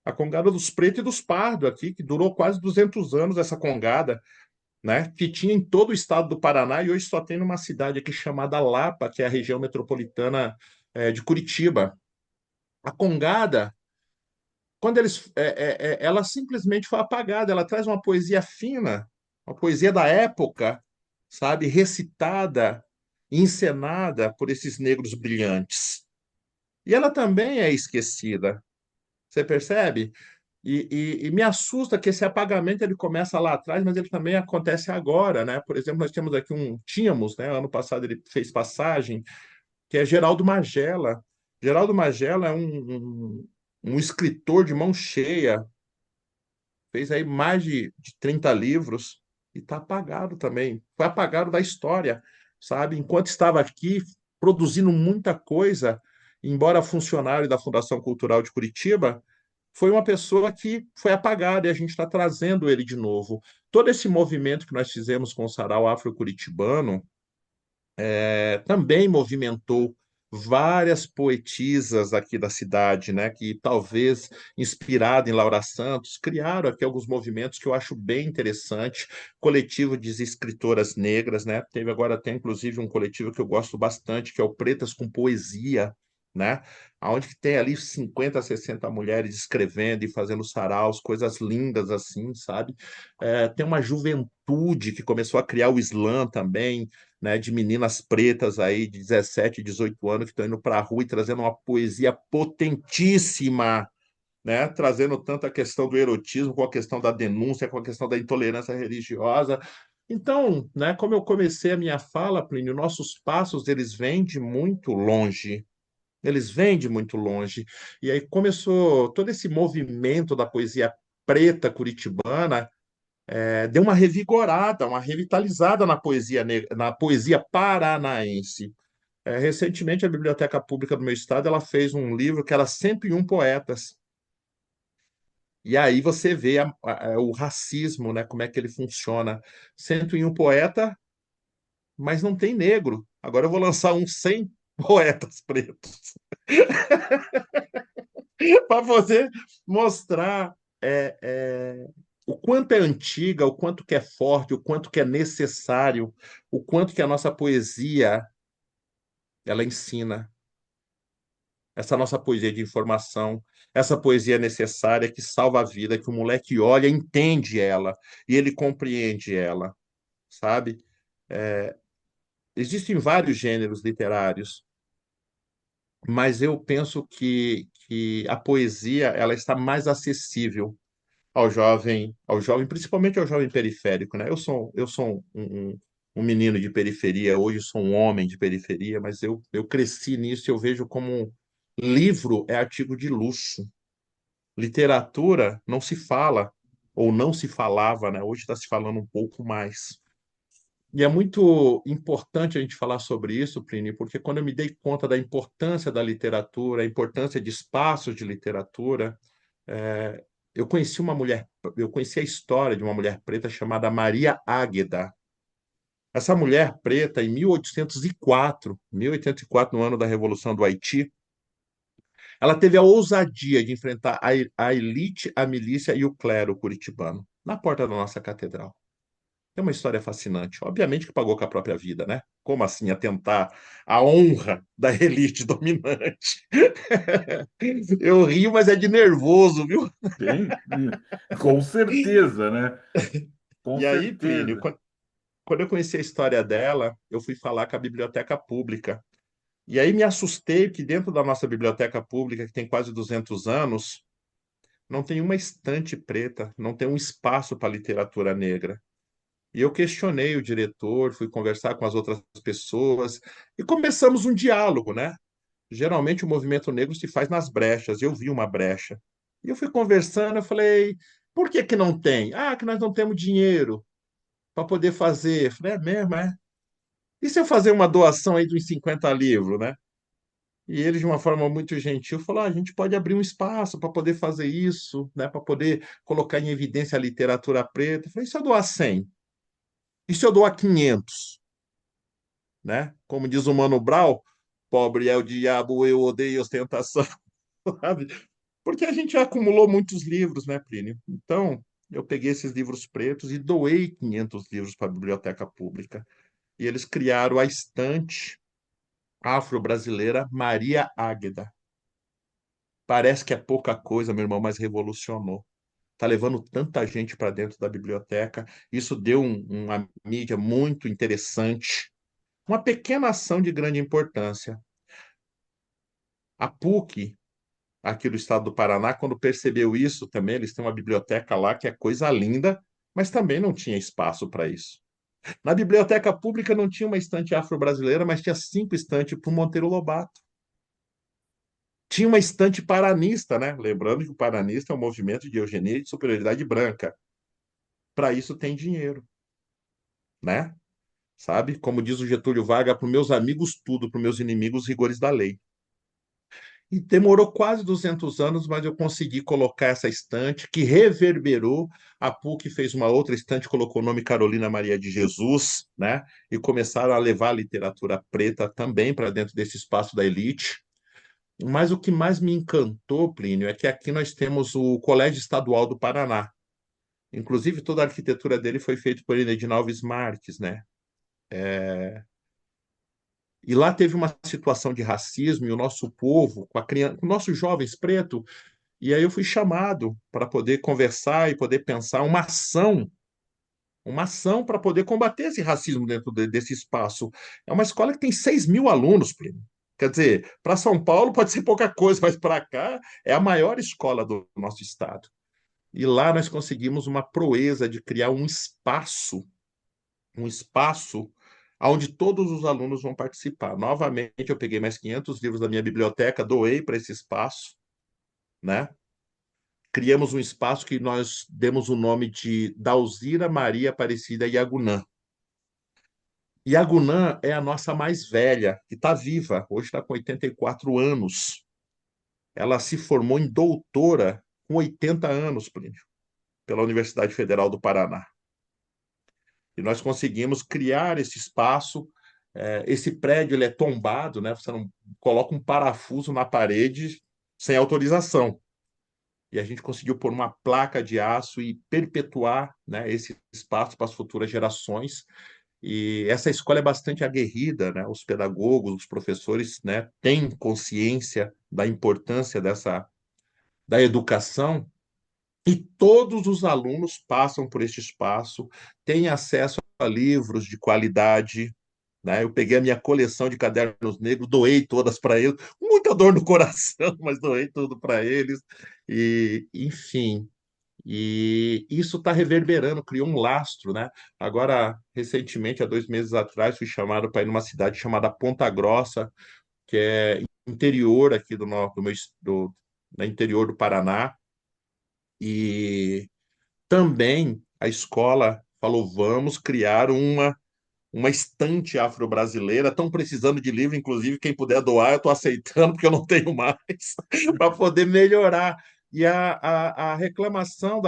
A Congada dos Pretos e dos Pardos aqui, que durou quase 200 anos essa Congada, né, que tinha em todo o estado do Paraná e hoje só tem numa cidade aqui chamada Lapa, que é a região metropolitana de Curitiba. A Congada, quando ela simplesmente foi apagada. Ela traz uma poesia fina, uma poesia da época, sabe, recitada, encenada por esses negros brilhantes. E ela também é esquecida. Você percebe? E me assusta que esse apagamento ele começa lá atrás, mas ele também acontece agora, né? Por exemplo, nós temos aqui tínhamos, né? Ano passado ele fez passagem, que é Geraldo Magela. Geraldo Magela é um escritor de mão cheia, fez aí mais de 30 livros e está apagado também. Foi apagado da história, sabe? Enquanto estava aqui produzindo muita coisa, embora funcionário da Fundação Cultural de Curitiba, foi uma pessoa que foi apagada e a gente está trazendo ele de novo. Todo esse movimento que nós fizemos com o Sarau Afro-Curitibano também movimentou várias poetisas aqui da cidade, né, que talvez inspirada em Laura Santos, criaram aqui alguns movimentos que eu acho bem interessante, coletivo de escritoras negras, né? Teve agora até inclusive um coletivo que eu gosto bastante, que é o Pretas com Poesia, né? Onde que tem ali 50, 60 mulheres escrevendo e fazendo saraus, coisas lindas assim, sabe? Tem uma juventude que começou a criar o slam também, né, de meninas pretas aí de 17, 18 anos que estão indo para a rua e trazendo uma poesia potentíssima, né, trazendo tanto a questão do erotismo, com a questão da denúncia, com a questão da intolerância religiosa. Então, né, como eu comecei a minha fala, Plínio, nossos passos eles vêm de muito longe. Eles vêm de muito longe. E aí começou todo esse movimento da poesia preta curitibana, deu uma revigorada, uma revitalizada na poesia paranaense. Recentemente, a Biblioteca Pública do meu estado ela fez um livro que era 101 poetas. E aí você vê o racismo, né, como é que ele funciona. 101 poeta, mas não tem negro. Agora eu vou lançar uns 100 poetas pretos para você mostrar o quanto é antiga, o quanto que é forte, o quanto que é necessário, o quanto que a nossa poesia ela ensina. Essa nossa poesia de informação, essa poesia necessária que salva a vida, que o moleque olha, entende ela e ele compreende ela, sabe? Existem vários gêneros literários, mas eu penso que a poesia ela está mais acessível ao jovem, principalmente ao jovem periférico, né? Eu sou um menino de periferia, hoje sou um homem de periferia, mas eu cresci nisso e eu vejo como livro é artigo de luxo. Literatura não se fala, ou não se falava, né? Hoje está se falando um pouco mais. E é muito importante a gente falar sobre isso, Plínio, porque quando eu me dei conta da importância da literatura, a importância de espaços de literatura, é, eu conheci a história de uma mulher preta chamada Maria Águeda. Essa mulher preta, em 1804, no ano da Revolução do Haiti, ela teve a ousadia de enfrentar a elite, a milícia e o clero curitibano na porta da nossa catedral. É uma história fascinante. Obviamente que pagou com a própria vida, né? Como assim atentar à honra da elite dominante? Eu rio, mas é de nervoso, viu? Tem? Com certeza, né? Com E aí, Plínio, certeza. quando eu conheci a história dela, eu fui falar com a biblioteca pública. E aí me assustei que dentro da nossa biblioteca pública, que tem quase 200 anos, não tem uma estante preta, não tem um espaço para literatura negra. E eu questionei o diretor, fui conversar com as outras pessoas e começamos um diálogo, né? Geralmente o movimento negro se faz nas brechas. Eu vi uma brecha. E eu fui conversando, eu falei, por que que não tem? Ah, que nós não temos dinheiro para poder fazer. Eu falei, é mesmo, é? E se eu fazer uma doação aí de uns 50 livros, né? E ele, de uma forma muito gentil, falou: a gente pode abrir um espaço para poder fazer isso, né? Para poder colocar em evidência a literatura preta. Eu falei, e se eu doar 100? E se eu doar 500? Né? Como diz o Mano Brown, pobre é o diabo, eu odeio ostentação, sabe? Porque a gente acumulou muitos livros, né, Plínio? Então, eu peguei esses livros pretos e doei 500 livros para a biblioteca pública. E eles criaram a estante, afro-brasileira Maria Águeda. Parece que é pouca coisa, meu irmão, mas revolucionou. Está levando tanta gente para dentro da biblioteca. Isso deu uma mídia muito interessante. Uma pequena ação de grande importância. A PUC, aqui do estado do Paraná, quando percebeu isso também, eles têm uma biblioteca lá que é coisa linda, mas também não tinha espaço para isso. Na biblioteca pública não tinha uma estante afro-brasileira, mas tinha 5 estantes para o Monteiro Lobato. Tinha uma estante paranista, né? Lembrando que o paranista é um movimento de eugenia e de superioridade branca. Para isso tem dinheiro, né? Sabe? Como diz o Getúlio Vargas, para meus amigos tudo, para meus inimigos rigores da lei. E demorou quase 200 anos, mas eu consegui colocar essa estante que reverberou. A PUC fez uma outra estante, colocou o nome Carolina Maria de Jesus, né? E começaram a levar a literatura preta também para dentro desse espaço da elite. Mas o que mais me encantou, Plínio, é que aqui nós temos o Colégio Estadual do Paraná. Inclusive, toda a arquitetura dele foi feita por Edinaldo Alves Marques, né? E lá teve uma situação de racismo e o nosso povo, com a criança, com nossos jovens pretos, e aí eu fui chamado para poder conversar e poder pensar uma ação para poder combater esse racismo dentro desse espaço. É uma escola que tem 6.000 alunos, Plínio. Quer dizer, para São Paulo pode ser pouca coisa, mas para cá é a maior escola do nosso estado. E lá nós conseguimos uma proeza de criar um espaço onde todos os alunos vão participar. Novamente, eu peguei mais 500 livros da minha biblioteca, doei para esse espaço, né? Criamos um espaço que nós demos o nome de Dalzira Maria Aparecida Iagunã. Iagunã é a nossa mais velha, que está viva, hoje está com 84 anos. Ela se formou em doutora com 80 anos, Plínio, pela Universidade Federal do Paraná. E nós conseguimos criar esse espaço. Esse prédio ele é tombado, né? Você não coloca um parafuso na parede sem autorização. E a gente conseguiu pôr uma placa de aço e perpetuar, né, esse espaço para as futuras gerações. E essa escola é bastante aguerrida, né? Os pedagogos, os professores, né, têm consciência da importância da educação e todos os alunos passam por este espaço, têm acesso a livros de qualidade, né? Eu peguei a minha coleção de cadernos negros, doei todas para eles, com muita dor no coração, mas doei tudo para eles. E, enfim, e isso está reverberando, criou um lastro, né? Agora, recentemente, há 2 meses atrás, fui chamado para ir numa cidade chamada Ponta Grossa, que é interior aqui do interior do Paraná, e também a escola falou: vamos criar uma estante afro-brasileira. Estão precisando de livro, inclusive, quem puder doar, eu estou aceitando, porque eu não tenho mais, para poder melhorar. E a reclamação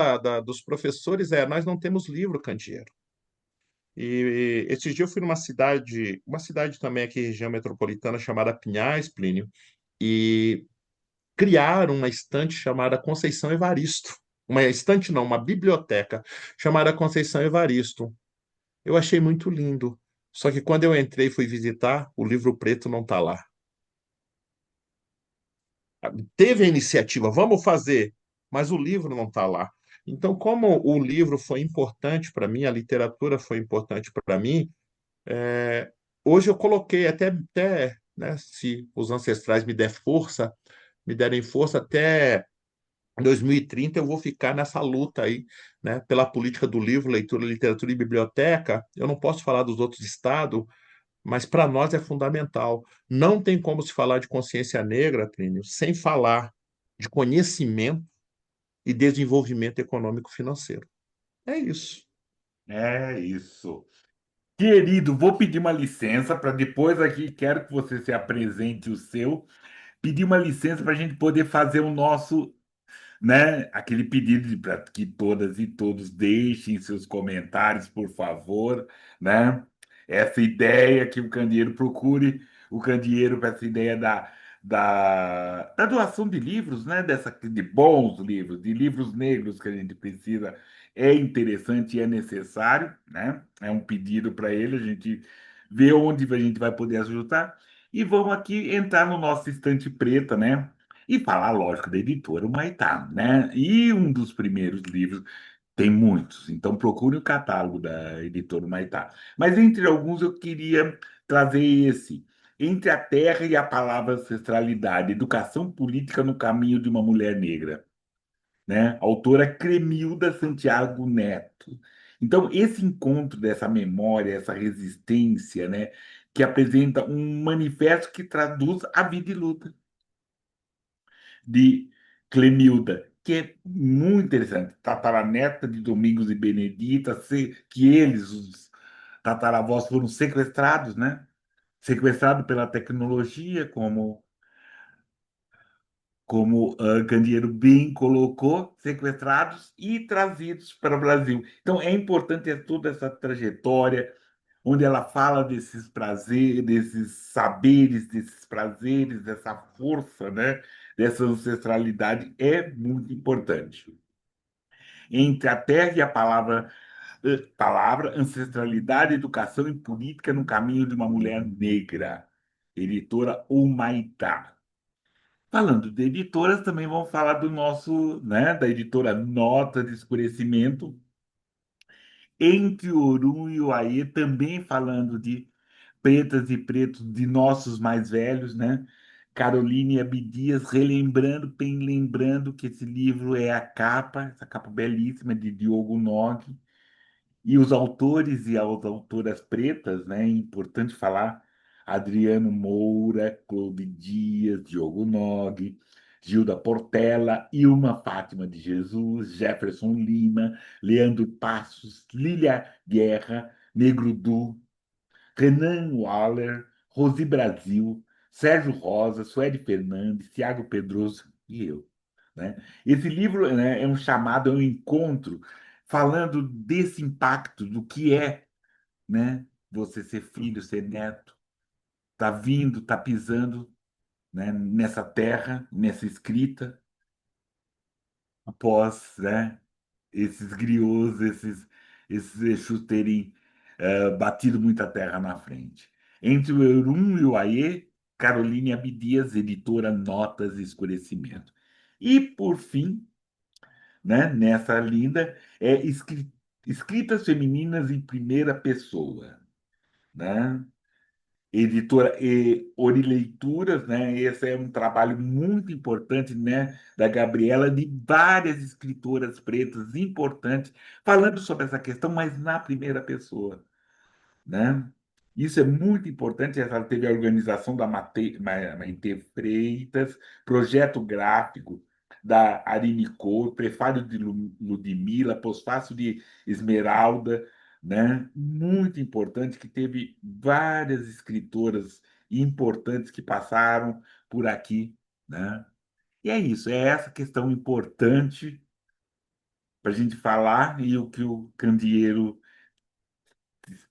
dos professores é: nós não temos livro, candeeiro. E esses dias eu fui numa cidade, uma cidade também aqui, região metropolitana, chamada Pinhais, Plínio, e criaram uma estante chamada Conceição Evaristo. Uma estante não, uma biblioteca chamada Conceição Evaristo. Eu achei muito lindo. Só que quando eu entrei e fui visitar, o livro preto não está lá. Teve a iniciativa, vamos fazer, mas o livro não está lá. Então, como o livro foi importante para mim, a literatura foi importante para mim, é, hoje eu coloquei até, né, se os ancestrais me derem força, até 2030 eu vou ficar nessa luta aí, né, pela política do livro, leitura, literatura e biblioteca. Eu não posso falar dos outros estados, mas para nós é fundamental. Não tem como se falar de consciência negra, Plínio, sem falar de conhecimento e desenvolvimento econômico financeiro. É isso. É isso. Querido, vou pedir uma licença para depois aqui, quero que você se apresente o seu, pedir uma licença para a gente poder fazer o nosso, né, aquele pedido para que todas e todos deixem seus comentários, por favor, né? Essa ideia que o candeeiro procure o candeeiro para essa ideia da doação de livros, né? De bons livros, de livros negros que a gente precisa, é interessante e é necessário, né? É um pedido para ele, a gente vê onde a gente vai poder ajudar. E vamos aqui entrar no nosso estante preta, né? E falar, lógico, da editora Humaitá, né? E um dos primeiros livros, tem muitos, então procure o catálogo da editora Humaitá. Mas entre alguns eu queria trazer esse. Entre a Terra e a Palavra Ancestralidade, Educação Política no Caminho de uma Mulher Negra, né? Autora Cremilda Santiago Neto. Então, esse encontro dessa memória, essa resistência, né, que apresenta um manifesto que traduz a vida e luta de Clemilda, que é muito interessante. Tataraneta de Domingos e Benedita, que eles, os tataravós, foram sequestrados, né? Sequestrados pela tecnologia, como Candeeiro bem colocou, sequestrados e trazidos para o Brasil. Então, é importante toda essa trajetória, onde ela fala desses prazeres, desses saberes, desses prazeres, dessa força, né? Dessa ancestralidade, é muito importante. Entre a terra e a palavra, ancestralidade, educação e política no caminho de uma mulher negra. Editora Humaitá. Falando de editoras, também vamos falar do nosso, né, da editora Nota de Escurecimento, Entre Orum e Uaê, também falando de pretas e pretos, de nossos mais velhos, né? Caroline Abdias, relembrando, bem lembrando que esse livro é a capa, essa capa belíssima de Diogo Nog, e os autores e as autoras pretas, né? É importante falar, Adriano Moura, Clovis Dias, Diogo Nog, Gilda Portela, Ilma Fátima de Jesus, Jefferson Lima, Leandro Passos, Lília Guerra, Negro Du, Renan Waller, Rosi Brasil, Sérgio Rosa, Sueli Fernandes, Tiago Pedroso e eu. Né? Esse livro, né, é um chamado, é um encontro falando desse impacto, do que é, né, você ser filho, ser neto, tá vindo, tá pisando, né, nessa terra, nessa escrita, após, né, esses griots, esses Exus terem batido muita terra na frente. Entre o Eurum e o Aie, Caroline Abdias, editora Notas e Escurecimento. E, por fim, né, nessa linda, escritas femininas em primeira pessoa, né? Editora e Ori Leituras, né? Esse é um trabalho muito importante, né, da Gabriela, de várias escritoras pretas importantes, falando sobre essa questão, mas na primeira pessoa, né? Isso é muito importante. Ela teve a organização da Maite Freitas, projeto gráfico da Arine Cor, prefácio de Ludmila, pós-fácio de Esmeralda, né? Muito importante, que teve várias escritoras importantes que passaram por aqui, né? E é isso, é essa questão importante para a gente falar, e o que o Candeeiro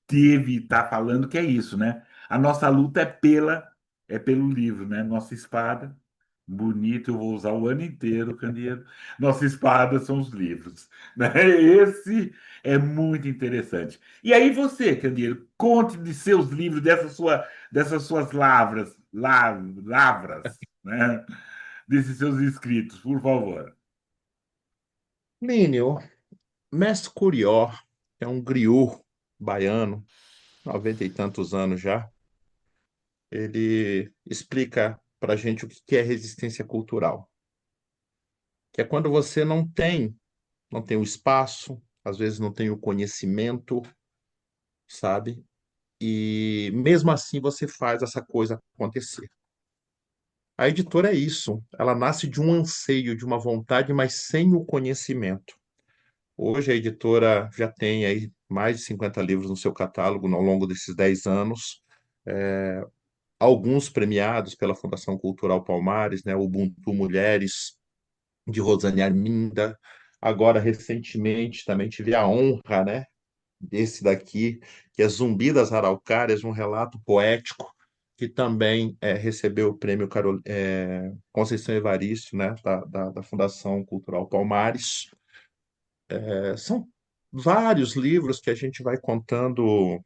teve está falando que é isso, né? A nossa luta é pelo livro, né? Nossa espada, bonito, eu vou usar o ano inteiro, Candeeiro. Nossa espada são os livros, né? Esse é muito interessante. E aí você, Candeeiro, conte de seus livros, dessas suas lavras, né? Desses seus escritos, por favor. Plínio, Mestre Curió, é um griot baiano, 90 e tantos anos já. Ele explica para a gente o que é resistência cultural, que é quando você não tem o espaço, às vezes não tem o conhecimento, sabe? E mesmo assim você faz essa coisa acontecer. A editora é isso, ela nasce de um anseio, de uma vontade, mas sem o conhecimento. Hoje a editora já tem aí mais de 50 livros no seu catálogo ao longo desses 10 anos, alguns premiados pela Fundação Cultural Palmares, né? Ubuntu Mulheres, de Rosane Arminda. Agora, recentemente, também tive a honra, né, desse daqui, que é Zumbi das Araucárias, um relato poético, que também recebeu o prêmio Conceição Evaristo, né, da Fundação Cultural Palmares. São vários livros que a gente vai contando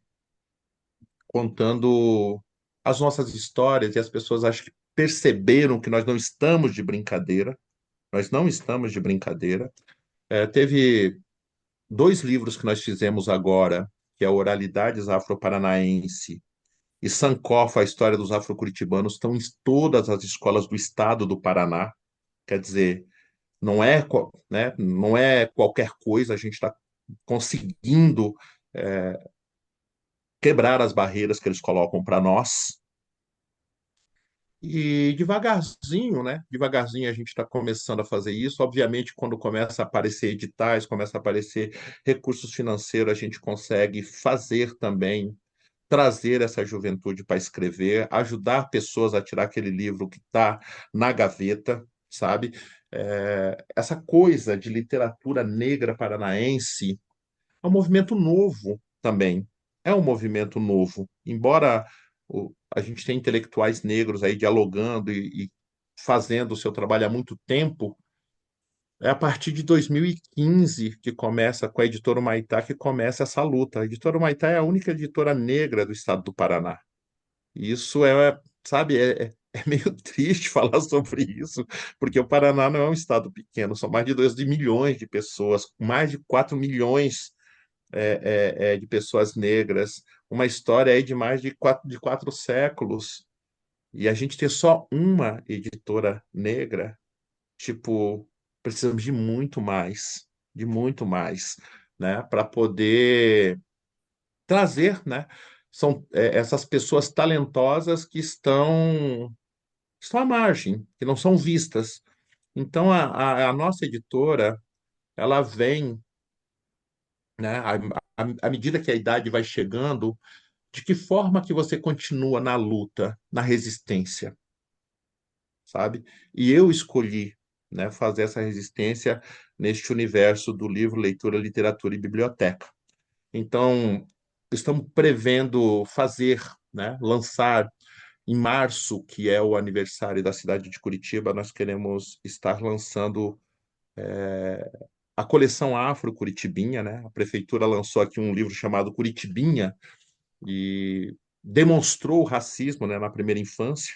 as nossas histórias e as pessoas acho que perceberam que nós não estamos de brincadeira. Nós não estamos de brincadeira. Teve dois livros que nós fizemos agora, que é Oralidades Afro-Paranaense e Sankofa, a história dos afro-curitibanos, estão em todas as escolas do estado do Paraná. Quer dizer, não é, né, não é qualquer coisa, a gente está conseguindo é, quebrar as barreiras que eles colocam para nós. E devagarzinho, né? Devagarzinho a gente está começando a fazer isso. Obviamente, quando começa a aparecer editais, começa a aparecer recursos financeiros, a gente consegue fazer também, trazer essa juventude para escrever, ajudar pessoas a tirar aquele livro que está na gaveta, sabe? Essa coisa de literatura negra paranaense é um movimento novo também. É um movimento novo. Embora a gente tenha intelectuais negros aí dialogando e fazendo o seu trabalho há muito tempo, é a partir de 2015 que começa, com a editora Humaitá, que começa essa luta. A editora Humaitá é a única editora negra do estado do Paraná. E isso sabe, é meio triste falar sobre isso, porque o Paraná não é um estado pequeno, são mais de 2 milhões de pessoas, mais de 4 milhões de pessoas negras, uma história aí de mais de 4 séculos, e a gente ter só uma editora negra, tipo, precisamos de muito mais, né, para poder trazer, né, são essas pessoas talentosas que estão à margem, que não são vistas. Então, a nossa editora, ela vem, né, à medida que a idade vai chegando, de que forma que você continua na luta, na resistência, sabe? E eu escolhi, né, fazer essa resistência neste universo do livro, leitura, literatura e biblioteca. Então, estamos prevendo fazer, né, lançar em março, que é o aniversário da cidade de Curitiba, nós queremos estar lançando a coleção Afro-Curitibinha, né? A prefeitura lançou aqui um livro chamado Curitibinha, e demonstrou o racismo, né, na primeira infância,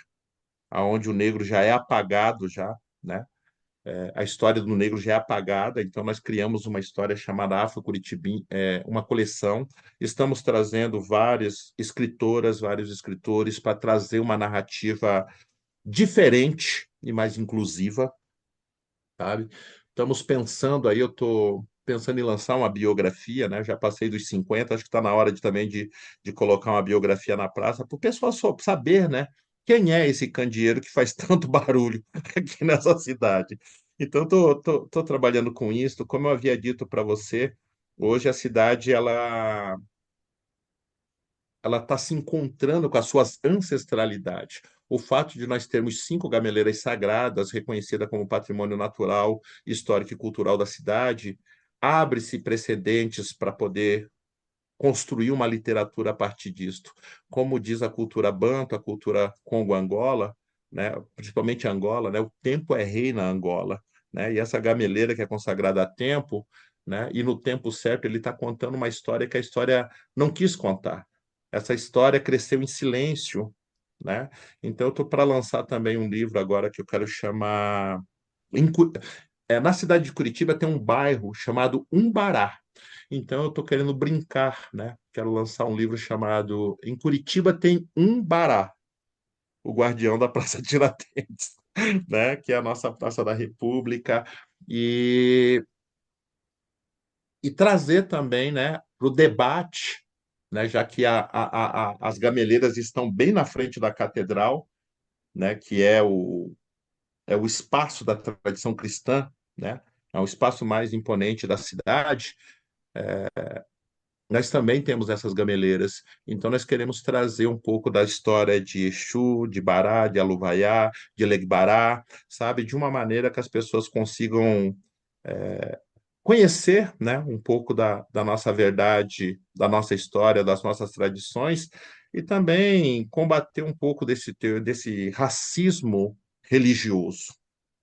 aonde o negro já é apagado já, né? A história do negro já é apagada, então nós criamos uma história chamada Afro Curitibim, uma coleção. Estamos trazendo várias escritoras, vários escritores para trazer uma narrativa diferente e mais inclusiva, sabe? Estamos pensando aí, eu estou pensando em lançar uma biografia, né? Já passei dos 50, acho que está na hora também de colocar uma biografia na praça, para o pessoal saber, né? Quem é esse candeeiro que faz tanto barulho aqui nessa cidade? Então, tô trabalhando com isso. Como eu havia dito para você, hoje a cidade ela está se encontrando com as suas ancestralidades. O fato de nós termos 5 gameleiras sagradas, reconhecidas como patrimônio natural, histórico e cultural da cidade, abre-se precedentes para poder construir uma literatura a partir disto. Como diz a cultura banto, a cultura Congo-Angola, né, principalmente Angola, né, o tempo é rei na Angola. Né, e essa gameleira que é consagrada a tempo, né, e no tempo certo ele está contando uma história que a história não quis contar. Essa história cresceu em silêncio. Né? Então, eu estou para lançar também um livro agora que eu quero chamar. Na cidade de Curitiba tem um bairro chamado Umbará. Então, eu estou querendo brincar, né? Quero lançar um livro chamado Em Curitiba tem Umbará, o guardião da Praça Tiradentes, né? Que é a nossa Praça da República. E, e trazer também, né, para o debate, né? Já que as gameleiras estão bem na frente da catedral, né? Que é o espaço da tradição cristã, né? É o espaço mais imponente da cidade. Nós também temos essas gameleiras, então nós queremos trazer um pouco da história de Exu, de Bará, de Aluvaiá, de Legbará, sabe? De uma maneira que as pessoas consigam conhecer, né, um pouco da nossa verdade, da nossa história, das nossas tradições, e também combater um pouco desse racismo religioso,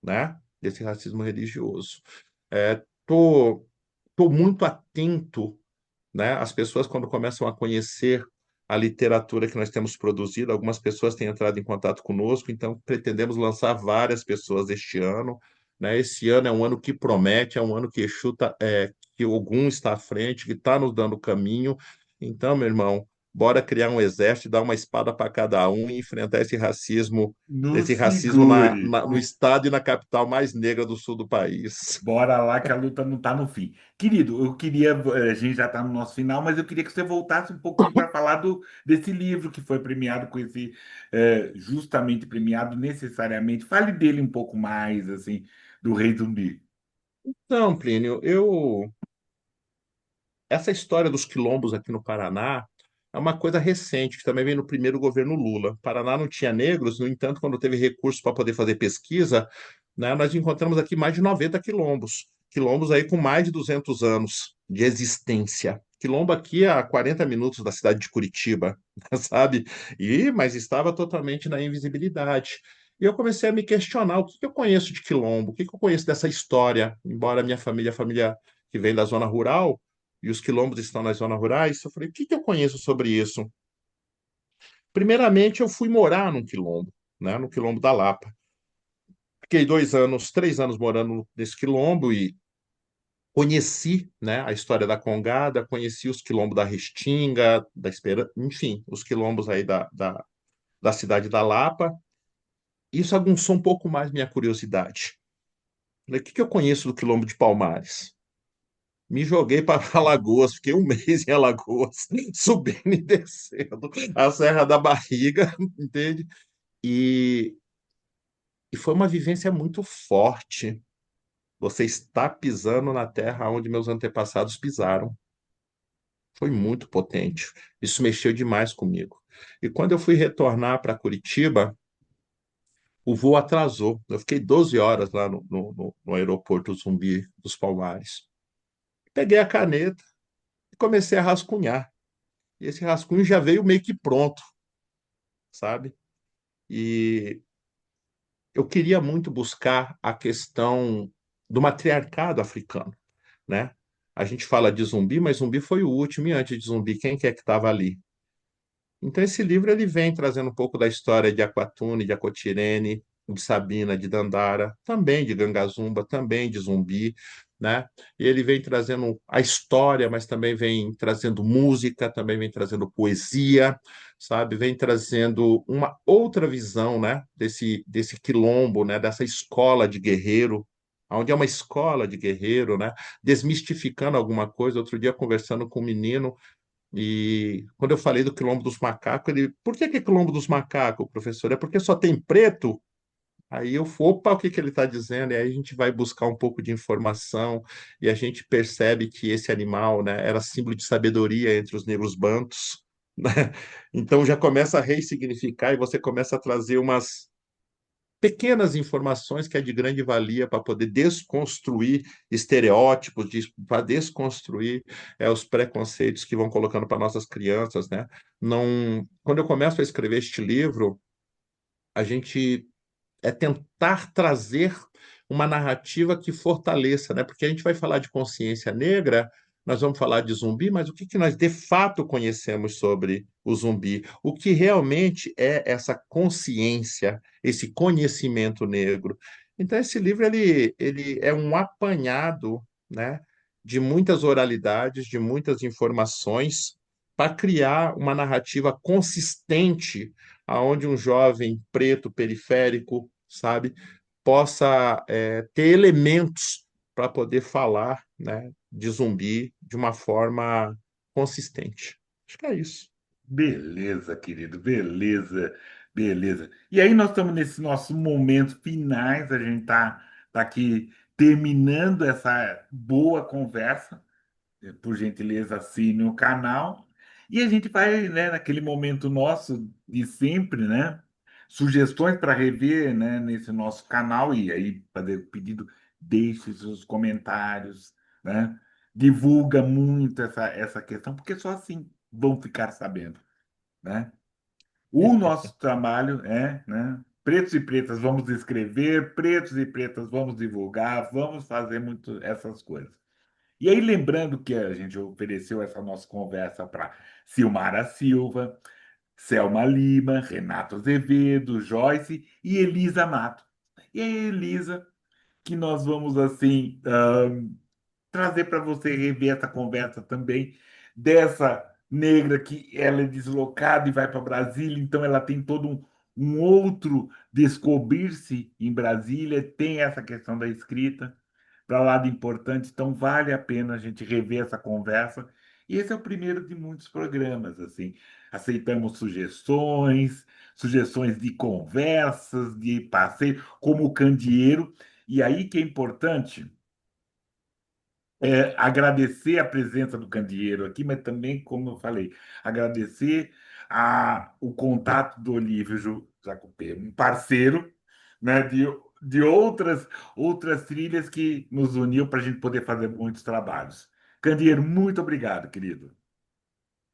né? Desse racismo religioso. Tô, tô muito atento, né? As pessoas quando começam a conhecer a literatura que nós temos produzido. Algumas pessoas têm entrado em contato conosco, então pretendemos lançar várias pessoas este ano, né? Esse ano é um ano que promete, é um ano que Exu que Ogum está à frente, que está nos dando caminho. Então, meu irmão, bora criar um exército, dar uma espada para cada um e enfrentar Nos esse racismo segure. no estado e na capital mais negra do sul do país. Bora lá que a luta não está no fim. Querido, eu queria, a gente já está no nosso final, mas eu queria que você voltasse um pouquinho para falar desse livro que foi premiado com esse, justamente premiado necessariamente. Fale dele um pouco mais, assim, do Rei Zumbi. Então, Plínio, essa história dos quilombos aqui no Paraná é uma coisa recente, que também vem no primeiro governo Lula. O Paraná não tinha negros, no entanto, quando teve recursos para poder fazer pesquisa, né, nós encontramos aqui mais de 90 quilombos. Quilombos aí com mais de 200 anos de existência. Quilombo aqui a 40 minutos da cidade de Curitiba, sabe? Mas estava totalmente na invisibilidade. E eu comecei a me questionar o que que eu conheço de quilombo, o que que eu conheço dessa história, embora a minha família, a família que vem da zona rural, e os quilombos estão nas zonas rurais. Eu falei, o que que eu conheço sobre isso? Primeiramente, eu fui morar num quilombo, né, no quilombo da Lapa. Fiquei 2 anos, 3 anos morando nesse quilombo e conheci, né, a história da Congada, conheci os quilombos da Restinga, da Esperança, enfim, os quilombos aí da cidade da Lapa. Isso aguçou um pouco mais minha curiosidade. Falei, o que que eu conheço do quilombo de Palmares? Me joguei para Alagoas, fiquei um mês em Alagoas, subindo e descendo a Serra da Barriga, entende? E, e foi uma vivência muito forte. Você está pisando na terra onde meus antepassados pisaram. Foi muito potente. Isso mexeu demais comigo. E quando eu fui retornar para Curitiba, o voo atrasou. Eu fiquei 12 horas lá no aeroporto Zumbi dos Palmares. Peguei a caneta e comecei a rascunhar. E esse rascunho já veio meio que pronto, sabe? E eu queria muito buscar a questão do matriarcado africano, né? A gente fala de Zumbi, mas Zumbi foi o último, e antes de Zumbi, quem que é que estava ali? Então esse livro ele vem trazendo um pouco da história de Aquatune, de Acotirene, de Sabina, de Dandara, também de Gangazumba, também de Zumbi, né? E ele vem trazendo a história, mas também vem trazendo música, também vem trazendo poesia, sabe? Vem trazendo uma outra visão, né? Desse quilombo, né? Dessa escola de guerreiro, onde é uma escola de guerreiro, né? Desmistificando alguma coisa. Outro dia conversando com um menino e quando eu falei do quilombo dos macacos, ele, por que que é quilombo dos macacos, professor? É porque só tem preto? Aí eu, opa, o que que ele está dizendo? E aí a gente vai buscar um pouco de informação e a gente percebe que esse animal, né, era símbolo de sabedoria entre os negros bantos, né? Então já começa a ressignificar e você começa a trazer umas pequenas informações que é de grande valia para poder desconstruir estereótipos, para desconstruir os preconceitos que vão colocando para nossas crianças, né? Não, quando eu começo a escrever este livro, a gente é tentar trazer uma narrativa que fortaleça, né? Porque a gente vai falar de consciência negra, nós vamos falar de zumbi, mas o que que nós de fato conhecemos sobre o zumbi? O que realmente é essa consciência, esse conhecimento negro? Então, esse livro ele é um apanhado, né, de muitas oralidades, de muitas informações, para criar uma narrativa consistente aonde um jovem preto periférico, sabe, possa ter elementos para poder falar, né, de zumbi de uma forma consistente. Acho que é isso. Beleza, querido, beleza, beleza. E aí nós estamos nesses nossos momentos finais, a gente tá aqui terminando essa boa conversa. Por gentileza, assine o canal. E a gente vai, né, naquele momento nosso de sempre, né? Sugestões para rever, né, nesse nosso canal. E aí, fazer o pedido, deixe seus comentários, né? Divulga muito essa questão, porque só assim vão ficar sabendo, né? O nosso trabalho é, né? Pretos e pretas, vamos escrever, pretos e pretas, vamos divulgar, vamos fazer muito essas coisas. E aí, lembrando que a gente ofereceu essa nossa conversa para Silmara Silva, Selma Lima, Renato Azevedo, Joyce e Elisa Mato. E aí, Elisa, que nós vamos assim trazer para você rever essa conversa também dessa negra que ela é deslocada e vai para Brasília, então ela tem todo um outro descobrir-se em Brasília, tem essa questão da escrita para lá de importante, então vale a pena a gente rever essa conversa. E esse é o primeiro de muitos programas, assim. Aceitamos sugestões, sugestões de conversas, de passeio, como o Candeeiro. E aí que é importante agradecer a presença do candeeiro aqui, mas também, como eu falei, agradecer o contato do Olívio Jacopé, um parceiro, né, de outras trilhas que nos uniu para a gente poder fazer muitos trabalhos. Candeeiro, muito obrigado, querido.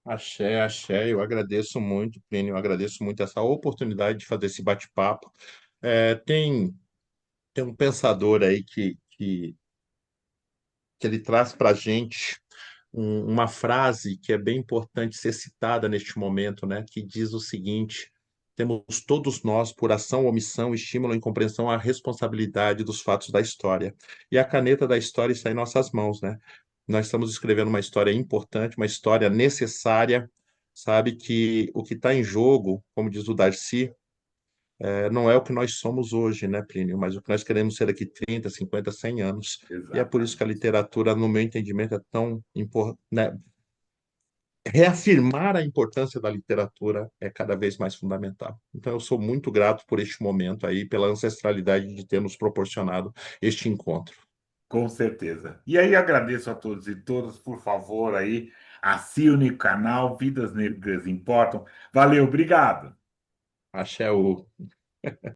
Axé, axé, eu agradeço muito, Plínio, eu agradeço muito essa oportunidade de fazer esse bate-papo. Tem um pensador aí que ele traz para a gente uma frase que é bem importante ser citada neste momento, né? Que diz o seguinte: temos todos nós, por ação, omissão, estímulo e incompreensão, a responsabilidade dos fatos da história. E a caneta da história está em nossas mãos, né? Nós estamos escrevendo uma história importante, uma história necessária, sabe? Que o que está em jogo, como diz o Darcy, não é o que nós somos hoje, né, Plínio? Mas o que nós queremos ser daqui 30, 50, 100 anos. E é por isso que a Exatamente. literatura, no meu entendimento, é tão importante, né? Reafirmar a importância da literatura é cada vez mais fundamental. Então, eu sou muito grato por este momento aí, pela ancestralidade de ter nos proporcionado este encontro. Com certeza. E aí agradeço a todos e todas, por favor, aí, assine o canal Vidas Negras Importam. Valeu, obrigado. Axé, o